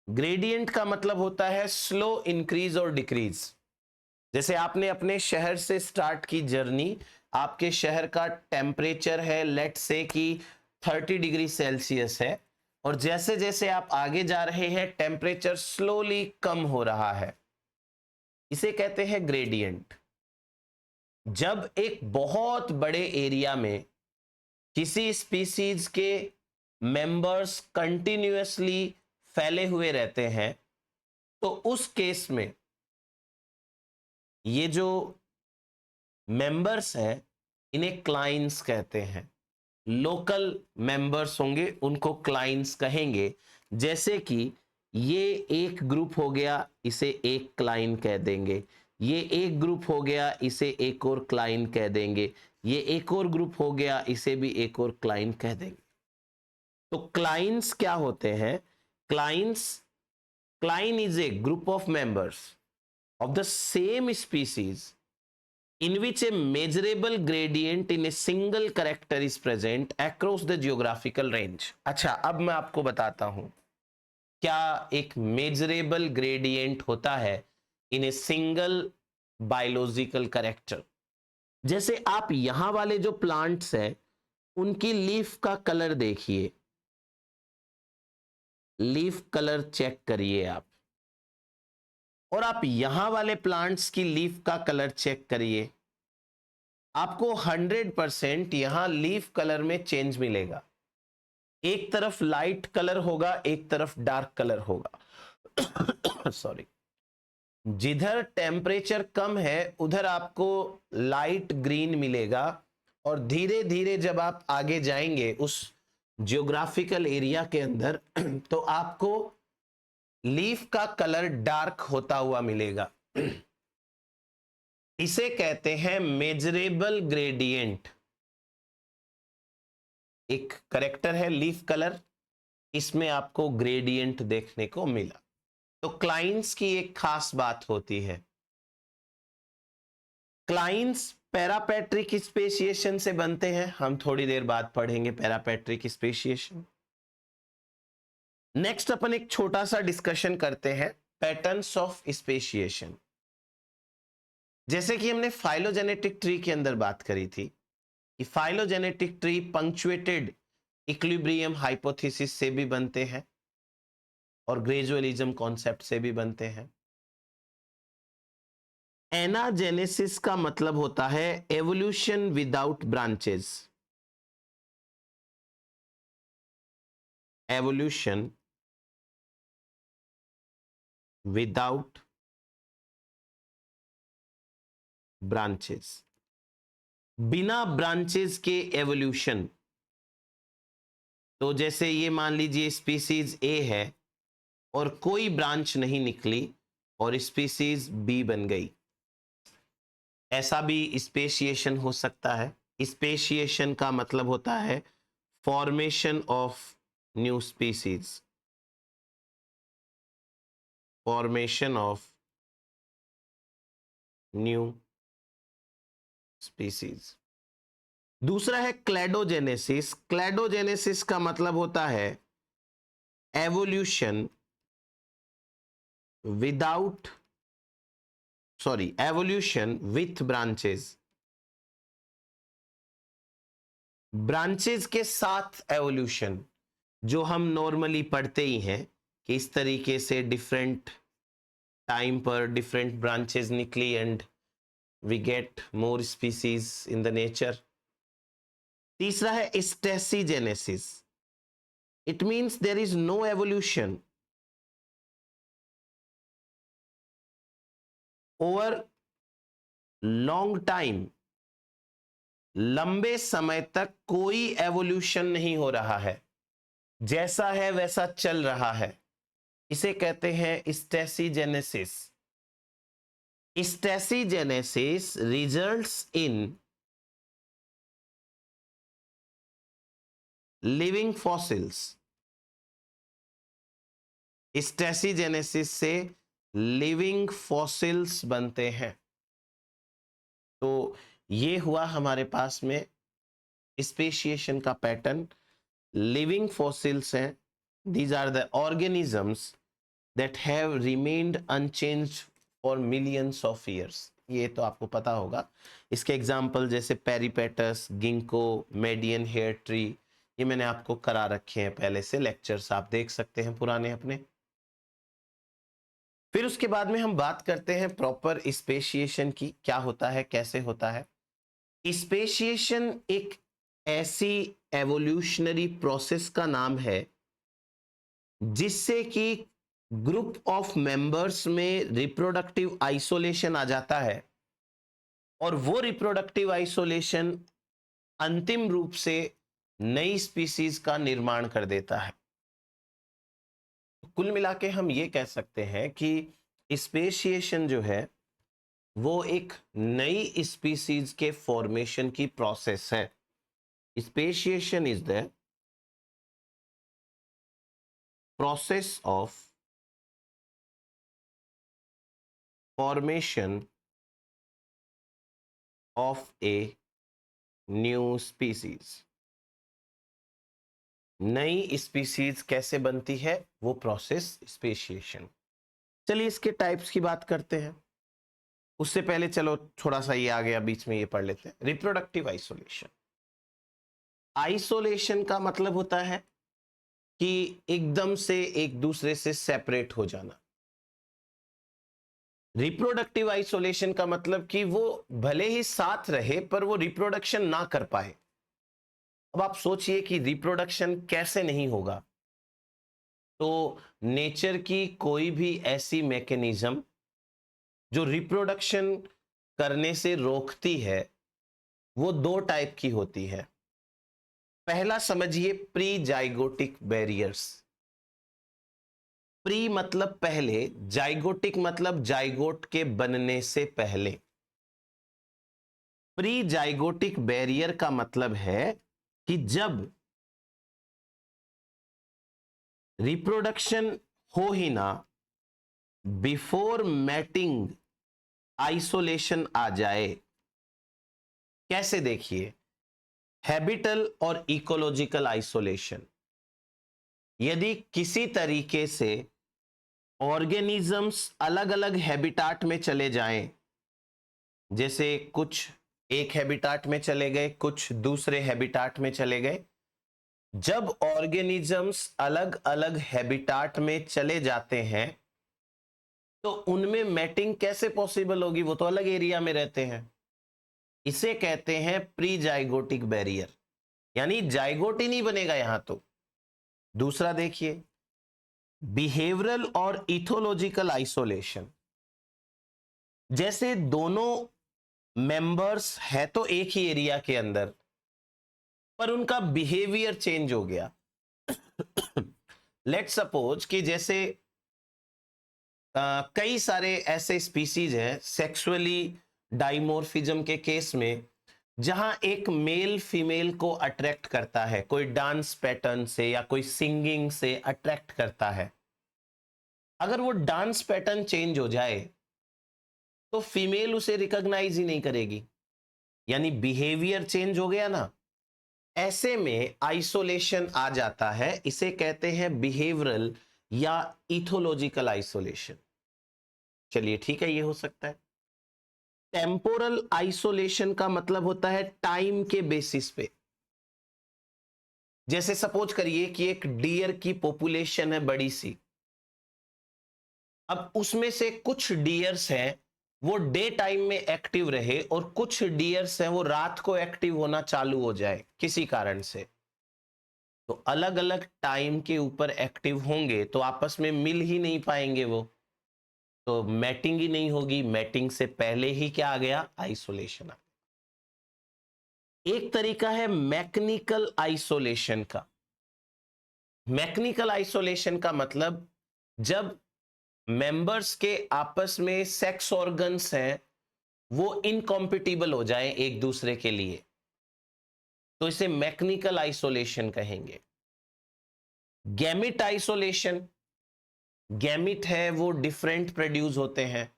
ग्रेडियंट का मतलब होता है स्लो इंक्रीज और डिक्रीज. जैसे आपने अपने शहर से स्टार्ट की जर्नी, आपके शहर का टेम्परेचर है लेट्स से कि 30 डिग्री सेल्सियस है, और जैसे जैसे आप आगे जा रहे हैं टेम्परेचर स्लोली कम हो रहा है. इसे कहते हैं ग्रेडियंट. जब एक बहुत बड़े एरिया में किसी स्पीसीज के मेंबर्स कंटिन्यूअसली फैले हुए रहते हैं, तो उस केस में ये जो मेंबर्स हैं इन्हें क्लाइंट्स कहते हैं. लोकल मेंबर्स होंगे उनको क्लाइंट्स कहेंगे. जैसे कि ये एक ग्रुप हो गया, इसे एक क्लाइंट कह देंगे. ये एक ग्रुप हो गया, इसे एक और क्लाइंट कह देंगे. ये एक और ग्रुप हो गया, इसे भी एक और क्लाइंट कह देंगे. तो क्लाइंट्स क्या होते हैं? Client is a group of members of the same species in which a measurable gradient in a single character is present across the geographical range. अच्छा, अब मैं आपको बताता हूं क्या एक measurable gradient होता है in a single biological character. जैसे आप यहां वाले जो प्लांट्स हैं उनकी लीफ का कलर देखिए, लीफ कलर चेक करिए आप, और आप यहां वाले प्लांट्स की लीफ का कलर चेक करिए. आपको 100% यहां लीफ कलर में चेंज मिलेगा. एक तरफ लाइट कलर होगा, एक तरफ डार्क कलर होगा. सॉरी. जिधर टेम्परेचर कम है उधर आपको लाइट ग्रीन मिलेगा, और धीरे धीरे जब आप आगे जाएंगे उस जियोग्राफिकल एरिया के अंदर तो आपको लीफ का कलर डार्क होता हुआ मिलेगा. इसे कहते हैं मेजरेबल ग्रेडियंट. एक करेक्टर है लीफ कलर, इसमें आपको ग्रेडियंट देखने को मिला. तो क्लाइंट्स की एक खास बात होती है. क्लाइंट्स पैरापैट्रिक स्पेशिएशन से बनते हैं. हम थोड़ी देर बाद पढ़ेंगे पैरापैट्रिक स्पेशिएशन. नेक्स्ट अपन एक छोटा सा डिस्कशन करते हैं पैटर्न्स ऑफ स्पेशिएशन. जैसे कि हमने फाइलोजेनेटिक ट्री के अंदर बात करी थी कि phylogenetic tree punctuated equilibrium hypothesis से भी बनते हैं, और ग्रेजुअलिज्म कॉन्सेप्ट से भी बनते हैं। एनाजेनेसिस का मतलब होता है evolution without branches. Evolution without branches, बिना ब्रांचेस के एवोल्यूशन। तो जैसे ये मान लीजिए स्पीसीज ए है और कोई ब्रांच नहीं निकली और स्पीसीज बी बन गई, ऐसा भी स्पेशिएशन हो सकता है। स्पेशिएशन का मतलब होता है formation of new species, formation of new species. दूसरा है क्लैडोजेनेसिस। क्लैडोजेनेसिस का मतलब होता है evolution without evolution with branches, branches के साथ एवोल्यूशन, जो हम नॉर्मली पढ़ते ही हैं कि इस तरीके से डिफरेंट टाइम पर डिफरेंट ब्रांचेस निकली and we get more species in the nature. तीसरा है stasigenesis. It means there is no evolution over long time, लंबे समय तक कोई एवोल्यूशन नहीं हो रहा है, जैसा है वैसा चल रहा है, इसे कहते हैं स्टेसिजेनेसिस। स्टेसिजेनेसिस रिजल्ट्स इन लिविंग फॉसिल्स। स्टेसिजेनेसिस से लिविंग फॉसिल्स बनते हैं। तो ये हुआ हमारे पास में स्पेशिएशन का पैटर्न। लिविंग फॉसिल्स हैं, these are the organisms that have remained unchanged for millions of years। ये तो आपको पता होगा। इसके एग्जाम्पल जैसे पेरिपेटस, गिंको, मेडियन हेयर ट्री, ये मैंने आपको करा रखे हैं पहले से, लेक्चर्स आप देख सकते हैं पुराने अपने। फिर उसके बाद में हम बात करते हैं प्रॉपर स्पेशिएशन की, क्या होता है, कैसे होता है। स्पेशिएशन एक ऐसी एवोल्यूशनरी प्रोसेस का नाम है जिससे कि ग्रुप ऑफ मेंबर्स में रिप्रोडक्टिव आइसोलेशन आ जाता है और वो रिप्रोडक्टिव आइसोलेशन अंतिम रूप से नई स्पीसीज का निर्माण कर देता है। कुल मिला के हम ये कह सकते हैं कि स्पेशिएशन जो है वो एक नई स्पीसीज के फॉर्मेशन की प्रोसेस है। Speciation is the process of formation of a new species। नई स्पीसीज कैसे बनती है, वो प्रोसेस स्पेशिएशन। चलिए इसके टाइप्स की बात करते हैं। उससे पहले चलो थोड़ा सा ये आ गया बीच में, ये पढ़ लेते हैं। Reproductive isolation. आइसोलेशन का मतलब होता है कि एकदम से एक दूसरे से सेपरेट हो जाना। रिप्रोडक्टिव आइसोलेशन का मतलब कि वो भले ही साथ रहे पर वो रिप्रोडक्शन ना कर पाए। अब आप सोचिए कि रिप्रोडक्शन कैसे नहीं होगा। तो नेचर की कोई भी ऐसी मैकेनिज्म जो रिप्रोडक्शन करने से रोकती है, वो दो टाइप की होती है। पहला समझिए प्री जाइगोटिक बैरियर्स। प्री मतलब पहले, जाइगोटिक मतलब जाइगोट के बनने से पहले। प्री जाइगोटिक बैरियर का मतलब है कि जब रिप्रोडक्शन हो ही ना, बिफोर मैटिंग आइसोलेशन आ जाए। कैसे, देखिए, हैबिटल और इकोलॉजिकल आइसोलेशन। यदि किसी तरीके से ऑर्गेनिजम्स अलग अलग हैबिटाट में चले जाएं, जैसे कुछ एक हैबिटाट में चले गए, कुछ दूसरे हैबिटाट में चले गए, जब ऑर्गेनिजम्स अलग अलग हैबिटाट में चले जाते हैं तो उनमें मैटिंग कैसे पॉसिबल होगी? वो तो अलग एरिया में रहते हैं। इसे कहते हैं प्री जाइगोटिक बैरियर, यानी जाइगोट ही नहीं बनेगा यहां तो। दूसरा देखिए, बिहेवियरल और इथोलॉजिकल आइसोलेशन। जैसे दोनों मेंबर्स है तो एक ही एरिया के अंदर, पर उनका बिहेवियर चेंज हो गया। लेट सपोज कि जैसे कई सारे ऐसे स्पीसीज हैं सेक्सुअली डाइमोर्फिज्म के केस में, जहां एक मेल फीमेल को अट्रैक्ट करता है, कोई डांस पैटर्न से या कोई सिंगिंग से अट्रैक्ट करता है। अगर वो डांस पैटर्न चेंज हो जाए तो फीमेल उसे रिकॉग्नाइज ही नहीं करेगी, यानी बिहेवियर चेंज हो गया ना। ऐसे में आइसोलेशन आ जाता है, इसे कहते हैं बिहेवियरल या इथोलॉजिकल आइसोलेशन। चलिए ठीक है, ये हो सकता है। टेम्पोरल आइसोलेशन का मतलब होता है टाइम के बेसिस पे। जैसे सपोज करिए कि एक डियर की पॉपुलेशन है बड़ी सी, अब उसमें से कुछ डियर्स हैं वो डे टाइम में एक्टिव रहे और कुछ डियर्स हैं वो रात को एक्टिव होना चालू हो जाए किसी कारण से। तो अलग अलग टाइम के ऊपर एक्टिव होंगे तो आपस में मिल ही नहीं पाएंगे वो, तो मैटिंग ही नहीं होगी। मैटिंग से पहले ही क्या आ गया? आइसोलेशन आ गया। एक तरीका है मैकेनिकल आइसोलेशन का। मैकेनिकल आइसोलेशन का मतलब जब मेंबर्स के आपस में सेक्स ऑर्गन्स हैं वो इनकॉम्पिटिबल हो जाएं एक दूसरे के लिए, तो इसे मैकेनिकल आइसोलेशन कहेंगे। गैमिट आइसोलेशन, गैमिट है वो डिफरेंट प्रोड्यूस होते हैं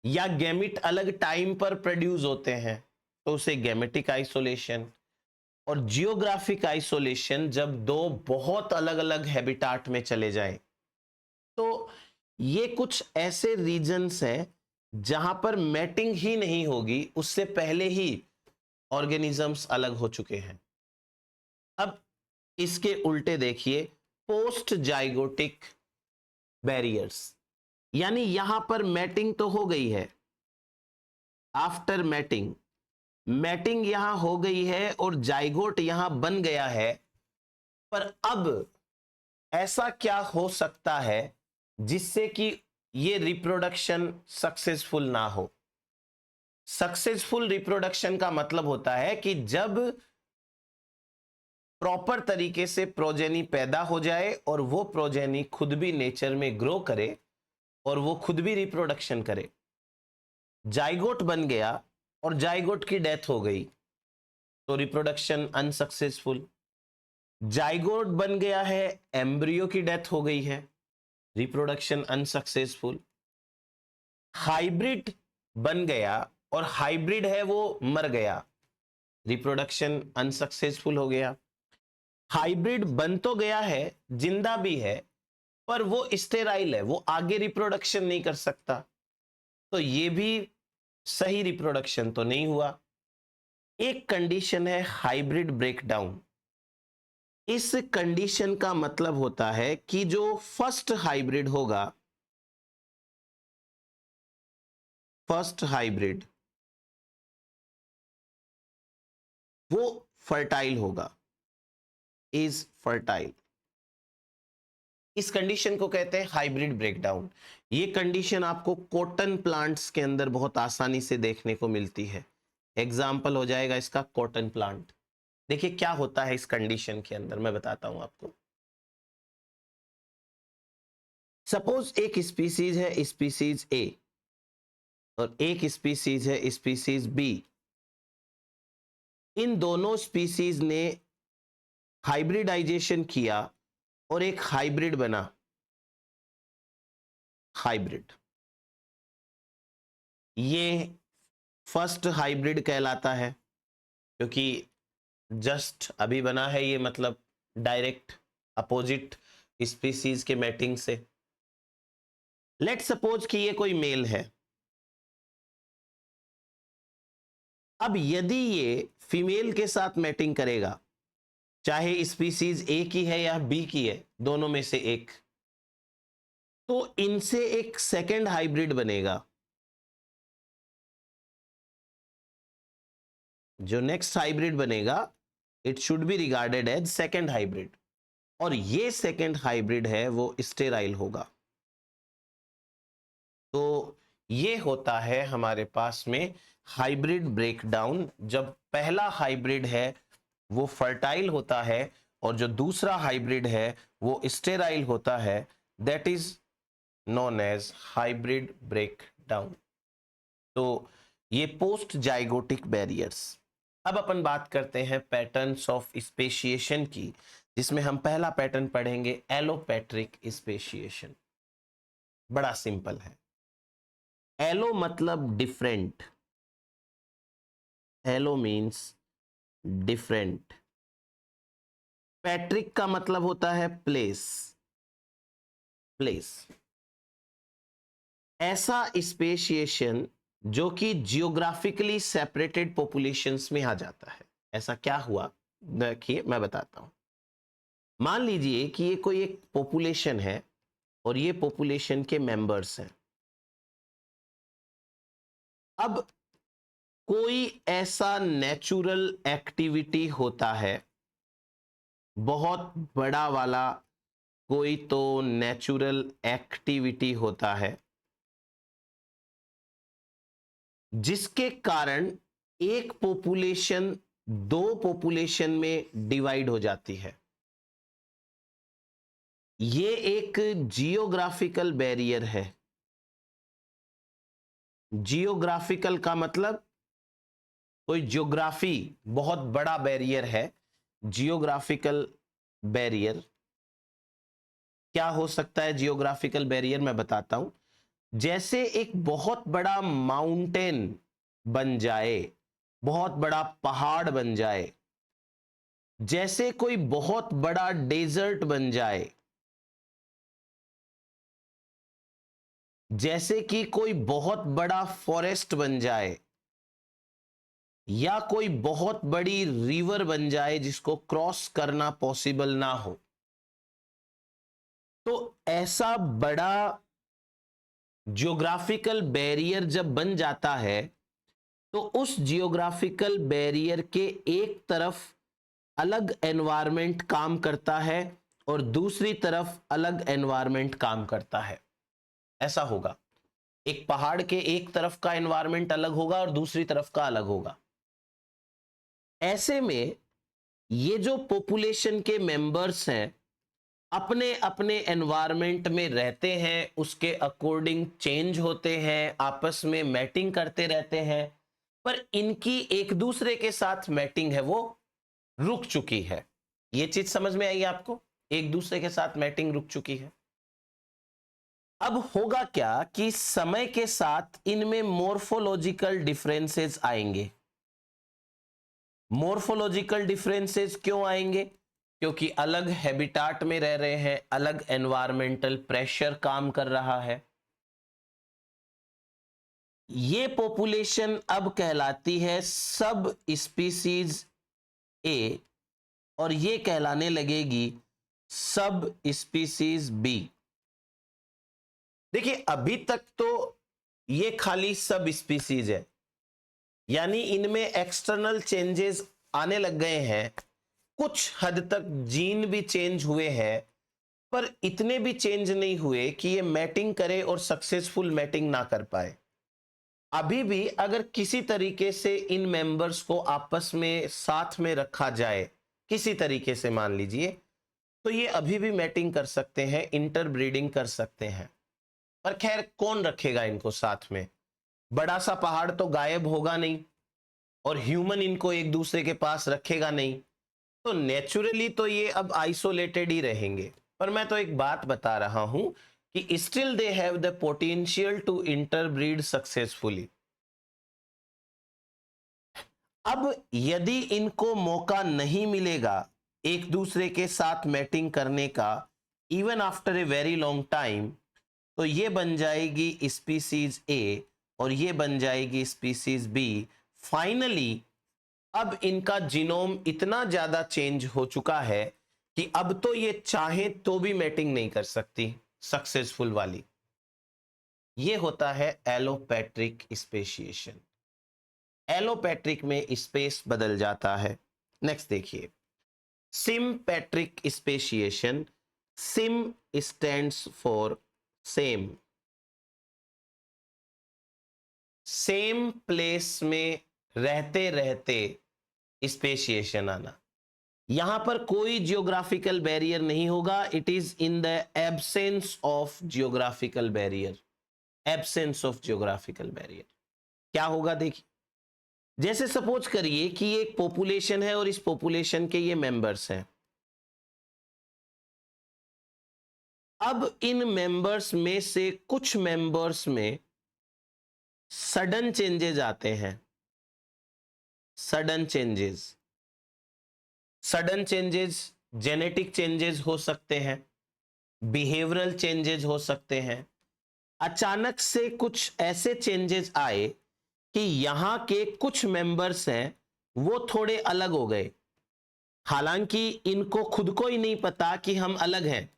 या गैमिट अलग टाइम पर प्रोड्यूस होते हैं, तो उसे गैमेटिक आइसोलेशन। और जियोग्राफिक आइसोलेशन, जब दो बहुत अलग अलग हैबिटाट में चले जाएं। तो ये कुछ ऐसे रीजन्स हैं जहां पर मैटिंग ही नहीं होगी, उससे पहले ही ऑर्गेनिजम्स अलग हो चुके हैं। अब इसके उल्टे देखिए, पोस्ट जाइगोटिक बैरियर्स, यानी यहां पर मैटिंग तो हो गई है। आफ्टर मैटिंग, मैटिंग यहां हो गई है और जाइगोट यहां बन गया है, पर अब ऐसा क्या हो सकता है जिससे कि ये रिप्रोडक्शन सक्सेसफुल ना हो? सक्सेसफुल रिप्रोडक्शन का मतलब होता है कि जब प्रॉपर तरीके से प्रोजेनी पैदा हो जाए और वो प्रोजेनी खुद भी नेचर में ग्रो करे और वो खुद भी रिप्रोडक्शन करे। जाइगोट बन गया और जाइगोट की डेथ हो गई तो रिप्रोडक्शन अनसक्सेसफुल। जाइगोट बन गया है, एम्ब्रियो की डेथ हो गई है, रिप्रोडक्शन अनसक्सेसफुल। हाइब्रिड बन गया और हाइब्रिड है वो मर गया, रिप्रोडक्शन अनसक्सेसफुल हो गया। हाइब्रिड बन तो गया है, जिंदा भी है, पर वो स्टेराइल है, वो आगे रिप्रोडक्शन नहीं कर सकता, तो ये भी सही रिप्रोडक्शन तो नहीं हुआ। एक कंडीशन है हाइब्रिड ब्रेकडाउन। इस कंडीशन का मतलब होता है कि जो फर्स्ट हाइब्रिड होगा, फर्स्ट हाइब्रिड वो फर्टाइल होगा, इज फर्टाइल। इस कंडीशन को कहते हैं हाइब्रिड ब्रेकडाउन। ये कंडीशन आपको कॉटन प्लांट्स के अंदर बहुत आसानी से देखने को मिलती है। एग्जाम्पल हो जाएगा इसका कॉटन प्लांट। देखिए क्या होता है इस कंडीशन के अंदर, मैं बताता हूं आपको। सपोज एक स्पीसीज है स्पीसीज ए और एक स्पीसीज है स्पीसीज बी। इन दोनों स्पीसीज ने हाइब्रिडाइजेशन किया और एक हाइब्रिड बना, हाइब्रिड। ये फर्स्ट हाइब्रिड कहलाता है क्योंकि जस्ट अभी बना है, ये मतलब डायरेक्ट अपोजिट स्पीसीज के मैटिंग से। लेट सपोज कि ये कोई मेल है। अब यदि ये फीमेल के साथ मैटिंग करेगा चाहे स्पीसीज ए की है या बी की है, दोनों में से एक, तो इनसे एक सेकंड हाइब्रिड बनेगा। जो नेक्स्ट हाइब्रिड बनेगा, it should be regarded as second hybrid, और ये सेकंड हाइब्रिड है वो स्टेराइल होगा। तो ये होता है हमारे पास में हाइब्रिड ब्रेकडाउन, जब पहला हाइब्रिड है वो फर्टाइल होता है और जो दूसरा हाइब्रिड है वो स्टेराइल होता है, that is known as hybrid breakdown. तो ये पोस्ट जाइगोटिक बैरियर्स। अब अपन बात करते हैं पैटर्न्स ऑफ स्पेशिएशन की, जिसमें हम पहला पैटर्न पढ़ेंगे एलोपैट्रिक स्पेशिएशन। बड़ा सिंपल है। एलो मतलब different, allo means different. Patric का मतलब होता है प्लेस, प्लेस। ऐसा स्पेशिएशन जो कि जियोग्राफिकली सेपरेटेड पॉपुलेशंस में आ जाता है। ऐसा क्या हुआ, देखिए मैं बताता हूं। मान लीजिए कि ये कोई एक पॉपुलेशन है और ये पॉपुलेशन के मेंबर्स हैं। अब कोई ऐसा नेचुरल एक्टिविटी होता है, बहुत बड़ा वाला कोई तो नेचुरल एक्टिविटी होता है, जिसके कारण एक पॉपुलेशन दो पॉपुलेशन में डिवाइड हो जाती है। ये एक जियोग्राफिकल बैरियर है। जियोग्राफिकल का मतलब कोई ज्योग्राफी बहुत बड़ा बैरियर है। जियोग्राफिकल बैरियर क्या हो सकता है? जियोग्राफिकल बैरियर मैं बताता हूं। जैसे एक बहुत बड़ा माउंटेन बन जाए, बहुत बड़ा पहाड़ बन जाए, जैसे कोई बहुत बड़ा डेजर्ट बन जाए, जैसे कि कोई बहुत बड़ा फॉरेस्ट बन जाए, या कोई बहुत बड़ी रिवर बन जाए जिसको क्रॉस करना पॉसिबल ना हो। तो ऐसा बड़ा जियोग्राफिकल बैरियर जब बन जाता है, तो उस जियोग्राफिकल बैरियर के एक तरफ अलग एनवायरनमेंट काम करता है और दूसरी तरफ अलग एनवायरनमेंट काम करता है। ऐसा होगा, एक पहाड़ के एक तरफ का एनवायरनमेंट अलग होगा और दूसरी तरफ का अलग होगा। ऐसे में ये जो पॉपुलेशन के मेंबर्स हैं, अपने अपने एनवायरनमेंट में रहते हैं, उसके अकॉर्डिंग चेंज होते हैं, आपस में मैटिंग करते रहते हैं, पर इनकी एक दूसरे के साथ मैटिंग है वो रुक चुकी है। ये चीज समझ में आई आपको? एक दूसरे के साथ मैटिंग रुक चुकी है। अब होगा क्या कि समय के साथ इनमें मोर्फोलॉजिकल डिफरेंसेस आएंगे। मोर्फोलॉजिकल डिफरेंसेस क्यों आएंगे? क्योंकि अलग हैबिटाट में रह रहे हैं, अलग एनवायरमेंटल प्रेशर काम कर रहा है। ये पॉपुलेशन अब कहलाती है सब स्पीसीज ए, और ये कहलाने लगेगी सब स्पीसीज बी। देखिए अभी तक तो ये खाली सब स्पीसीज है, यानी इनमें एक्सटर्नल चेंजेस आने लग गए हैं। कुछ हद तक जीन भी चेंज हुए हैं, पर इतने भी चेंज नहीं हुए कि ये मैटिंग करे और सक्सेसफुल मैटिंग ना कर पाए। अभी भी अगर किसी तरीके से इन मेंबर्स को आपस में साथ में रखा जाए, किसी तरीके से मान लीजिए, तो ये अभी भी मैटिंग कर सकते हैं, इंटरब्रीडिंग कर सकते हैं। पर खैर कौन रखेगा इनको साथ में? बड़ा सा पहाड़ तो गायब होगा नहीं और ह्यूमन इनको एक दूसरे के पास रखेगा नहीं, तो नेचुरली तो ये अब आइसोलेटेड ही रहेंगे। पर मैं तो एक बात बता रहा हूं कि still they have the potential to interbreed successfully. अब यदि इनको मौका नहीं मिलेगा एक दूसरे के साथ मैटिंग करने का, even after a very long time, तो ये बन जाएगी स्पीसीज ए और ये बन जाएगी स्पीसीज बी। फाइनली अब इनका जीनोम इतना ज्यादा चेंज हो चुका है कि अब तो ये चाहे तो भी मैटिंग नहीं कर सकती सक्सेसफुल वाली। ये होता है एलोपैट्रिक स्पेशिएशन। एलोपैट्रिक में स्पेस बदल जाता है। नेक्स्ट देखिए, sympatric speciation. SIM stands for same. Same place में रहते रहते स्पेशिएशन आना। यहां पर कोई जियोग्राफिकल बैरियर नहीं होगा। It is in the absence of geographical barrier. Absence of geographical barrier क्या होगा देखिए, जैसे सपोज करिए कि ये एक पॉपुलेशन है और इस पॉपुलेशन के ये मेंबर्स हैं। अब इन मेंबर्स में से कुछ मेंबर्स में सडन चेंजेस आते हैं। Sudden changes, sudden changes genetic changes हो सकते हैं, बिहेवियरल चेंजेस हो सकते हैं। अचानक से कुछ ऐसे चेंजेस आए कि यहां के कुछ मेंबर्स हैं वो थोड़े अलग हो गए, हालांकि इनको खुद को ही नहीं पता कि हम अलग हैं।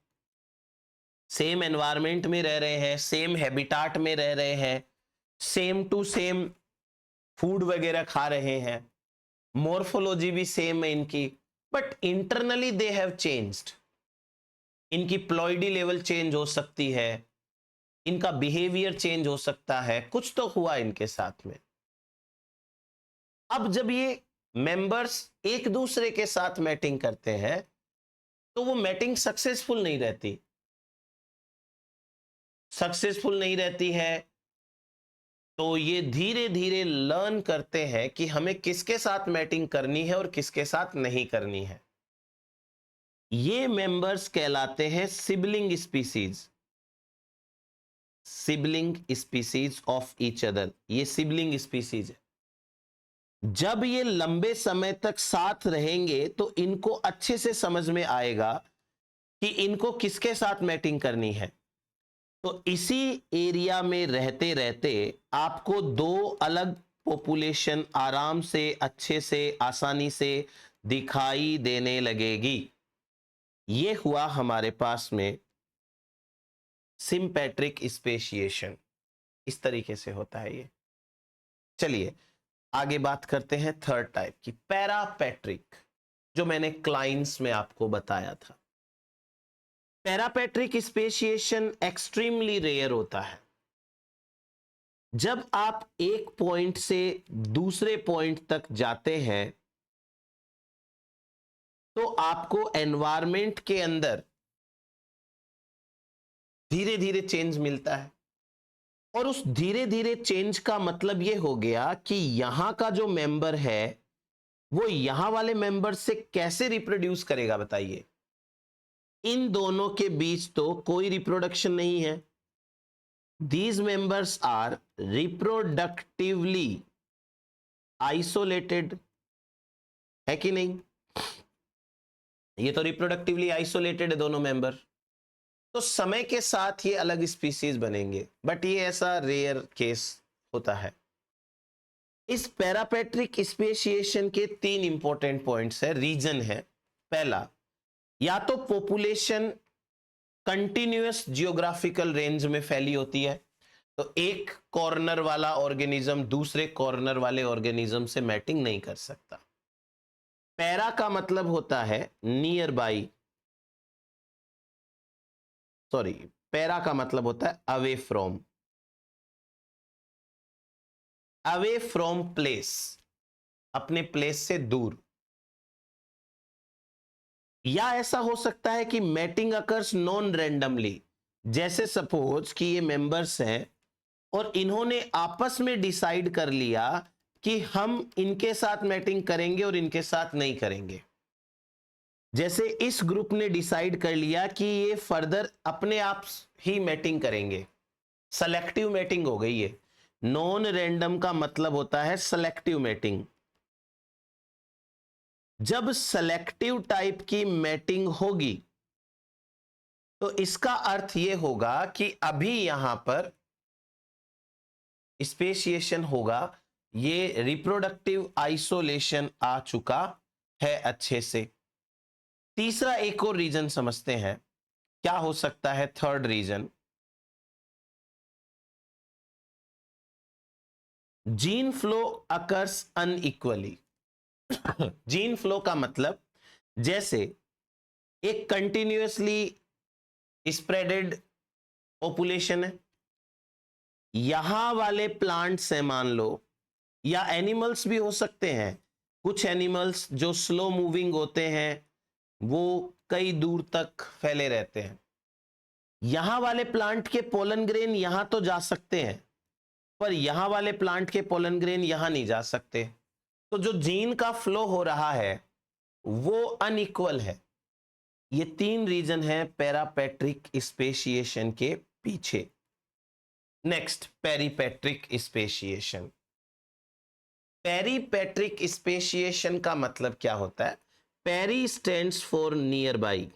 सेम एनवायरनमेंट में रह रहे हैं, सेम हैबिटाट में रह रहे हैं, सेम टू सेम फूड वगैरह खा रहे हैं, मॉर्फोलॉजी भी सेम है इनकी, but internally they have changed. इनकी प्लॉइडी लेवल चेंज हो सकती है, इनका बिहेवियर चेंज हो सकता है, कुछ तो हुआ इनके साथ में। अब जब ये मेंबर्स एक दूसरे के साथ मैटिंग करते हैं तो वो मैटिंग सक्सेसफुल नहीं रहती। सक्सेसफुल नहीं रहती है तो ये धीरे धीरे लर्न करते हैं कि हमें किसके साथ मैटिंग करनी है और किसके साथ नहीं करनी है। ये मेंबर्स कहलाते हैं sibling species. Sibling species of each other, ये सिबलिंग स्पीसीज है। जब ये लंबे समय तक साथ रहेंगे तो इनको अच्छे से समझ में आएगा कि इनको किसके साथ मैटिंग करनी है। तो इसी एरिया में रहते रहते आपको दो अलग पॉपुलेशन आराम से, अच्छे से, आसानी से दिखाई देने लगेगी। ये हुआ हमारे पास में सिम्पैट्रिक स्पेशिएशन। इस तरीके से होता है ये। चलिए आगे बात करते हैं थर्ड टाइप की, पैरापैट्रिक, जो मैंने क्लाइंस में आपको बताया था। पैरापैट्रिक स्पेशिएशन एक्सट्रीमली रेयर होता है। जब आप एक पॉइंट से दूसरे पॉइंट तक जाते हैं तो आपको एनवायरनमेंट के अंदर धीरे धीरे चेंज मिलता है, और उस धीरे धीरे चेंज का मतलब यह हो गया कि यहां का जो मेंबर है वो यहां वाले मेंबर से कैसे रिप्रोड्यूस करेगा बताइए। इन दोनों के बीच तो कोई रिप्रोडक्शन नहीं है। These members are reproductively isolated, है कि नहीं? ये तो रिप्रोडक्टिवली आइसोलेटेड है दोनों मेंबर, तो समय के साथ ये अलग स्पीसीज बनेंगे, बट ये ऐसा रेयर केस होता है। इस पैरापैट्रिक स्पेशिएशन के तीन इंपॉर्टेंट पॉइंट्स है, रीजन है। पहला, या तो पॉपुलेशन कंटिन्यूअस जियोग्राफिकल रेंज में फैली होती है, तो एक कॉर्नर वाला ऑर्गेनिज्म दूसरे कॉर्नर वाले ऑर्गेनिज्म से मैटिंग नहीं कर सकता। पैरा का मतलब होता है नियर बाई, सॉरी, पैरा का मतलब होता है away from. Away from place, अपने प्लेस से दूर। या ऐसा हो सकता है कि मैटिंग अकर्स नॉन रैंडमली, जैसे सपोज कि ये मेंबर्स हैं और इन्होंने आपस में डिसाइड कर लिया कि हम इनके साथ मैटिंग करेंगे और इनके साथ नहीं करेंगे। जैसे इस ग्रुप ने डिसाइड कर लिया कि ये फर्दर अपने आप ही मैटिंग करेंगे, सेलेक्टिव मैटिंग हो गई। ये नॉन रैंडम का मतलब होता है सेलेक्टिव मैटिंग। जब सेलेक्टिव टाइप की मैटिंग होगी तो इसका अर्थ यह होगा कि अभी यहां पर स्पेशिएशन होगा, ये रिप्रोडक्टिव आइसोलेशन आ चुका है अच्छे से। तीसरा एक और रीजन समझते हैं, क्या हो सकता है third reason? Gene flow occurs unequally. Gene flow का मतलब जैसे एक कंटिन्यूअसली स्प्रेडेड पॉपुलेशन है, यहां वाले प्लांट्स हैं मान लो, या एनिमल्स भी हो सकते हैं, कुछ एनिमल्स जो स्लो मूविंग होते हैं वो कई दूर तक फैले रहते हैं। यहां वाले प्लांट के पोलन ग्रेन यहां तो जा सकते हैं, पर यहां वाले प्लांट के पोलन ग्रेन यहां नहीं जा सकते। तो जो जीन का फ्लो हो रहा है वो अनइक्वल है। ये तीन रीजन है पैरापेट्रिक स्पेशिएशन के पीछे। Next, peripatric speciation. Peripatric speciation का मतलब क्या होता है? Peri stands for near by.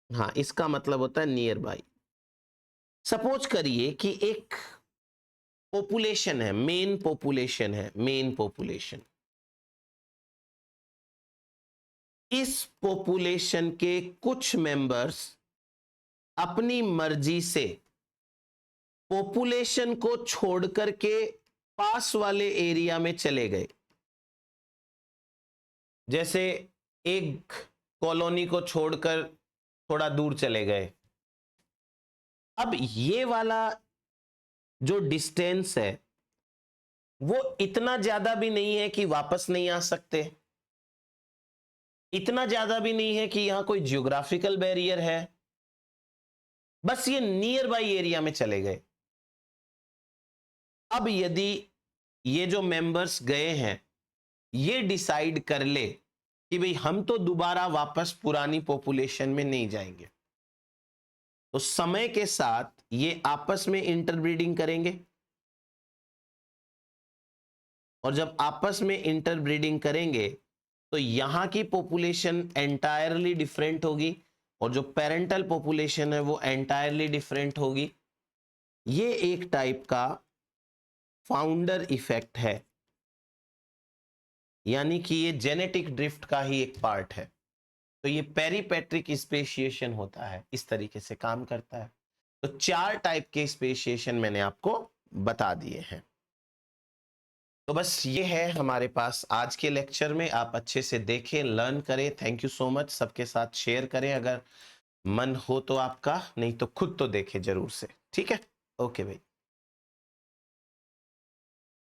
हाँ, इसका मतलब होता है नियर बाई। सपोज करिए कि एक पॉपुलेशन है, मेन पॉपुलेशन है, मेन पॉपुलेशन। इस पॉपुलेशन के कुछ मेंबर्स अपनी मर्जी से पॉपुलेशन को छोड़कर के पास वाले एरिया में चले गए। जैसे एक कॉलोनी को छोड़कर थोड़ा दूर चले गए। अब ये वाला जो डिस्टेंस है वो इतना ज्यादा भी नहीं है कि वापस नहीं आ सकते, इतना ज्यादा भी नहीं है कि यहां कोई जियोग्राफिकल बैरियर है, बस ये नियर बाई एरिया में चले गए। अब यदि ये जो मेंबर्स गए हैं ये डिसाइड कर ले कि भाई हम तो दोबारा वापस पुरानी पॉपुलेशन में नहीं जाएंगे, तो समय के साथ ये आपस में इंटरब्रीडिंग करेंगे, और जब आपस में इंटरब्रीडिंग करेंगे तो यहां की पॉपुलेशन एंटायरली डिफरेंट होगी और जो पेरेंटल पॉपुलेशन है वो एंटायरली डिफरेंट होगी। ये एक टाइप का फाउंडर इफेक्ट है, यानी कि ये जेनेटिक ड्रिफ्ट का ही एक पार्ट है। तो ये पेरीपेट्रिक स्पेशिएशन होता है, इस तरीके से काम करता है। तो चार टाइप के स्पेशिएशन मैंने आपको बता दिए हैं। तो बस ये है हमारे पास आज के लेक्चर में। आप अच्छे से देखें, लर्न करें। Thank you so much. सबके साथ शेयर करें अगर मन हो तो आपका, नहीं तो खुद तो देखें जरूर से। ठीक है, ओके भाई।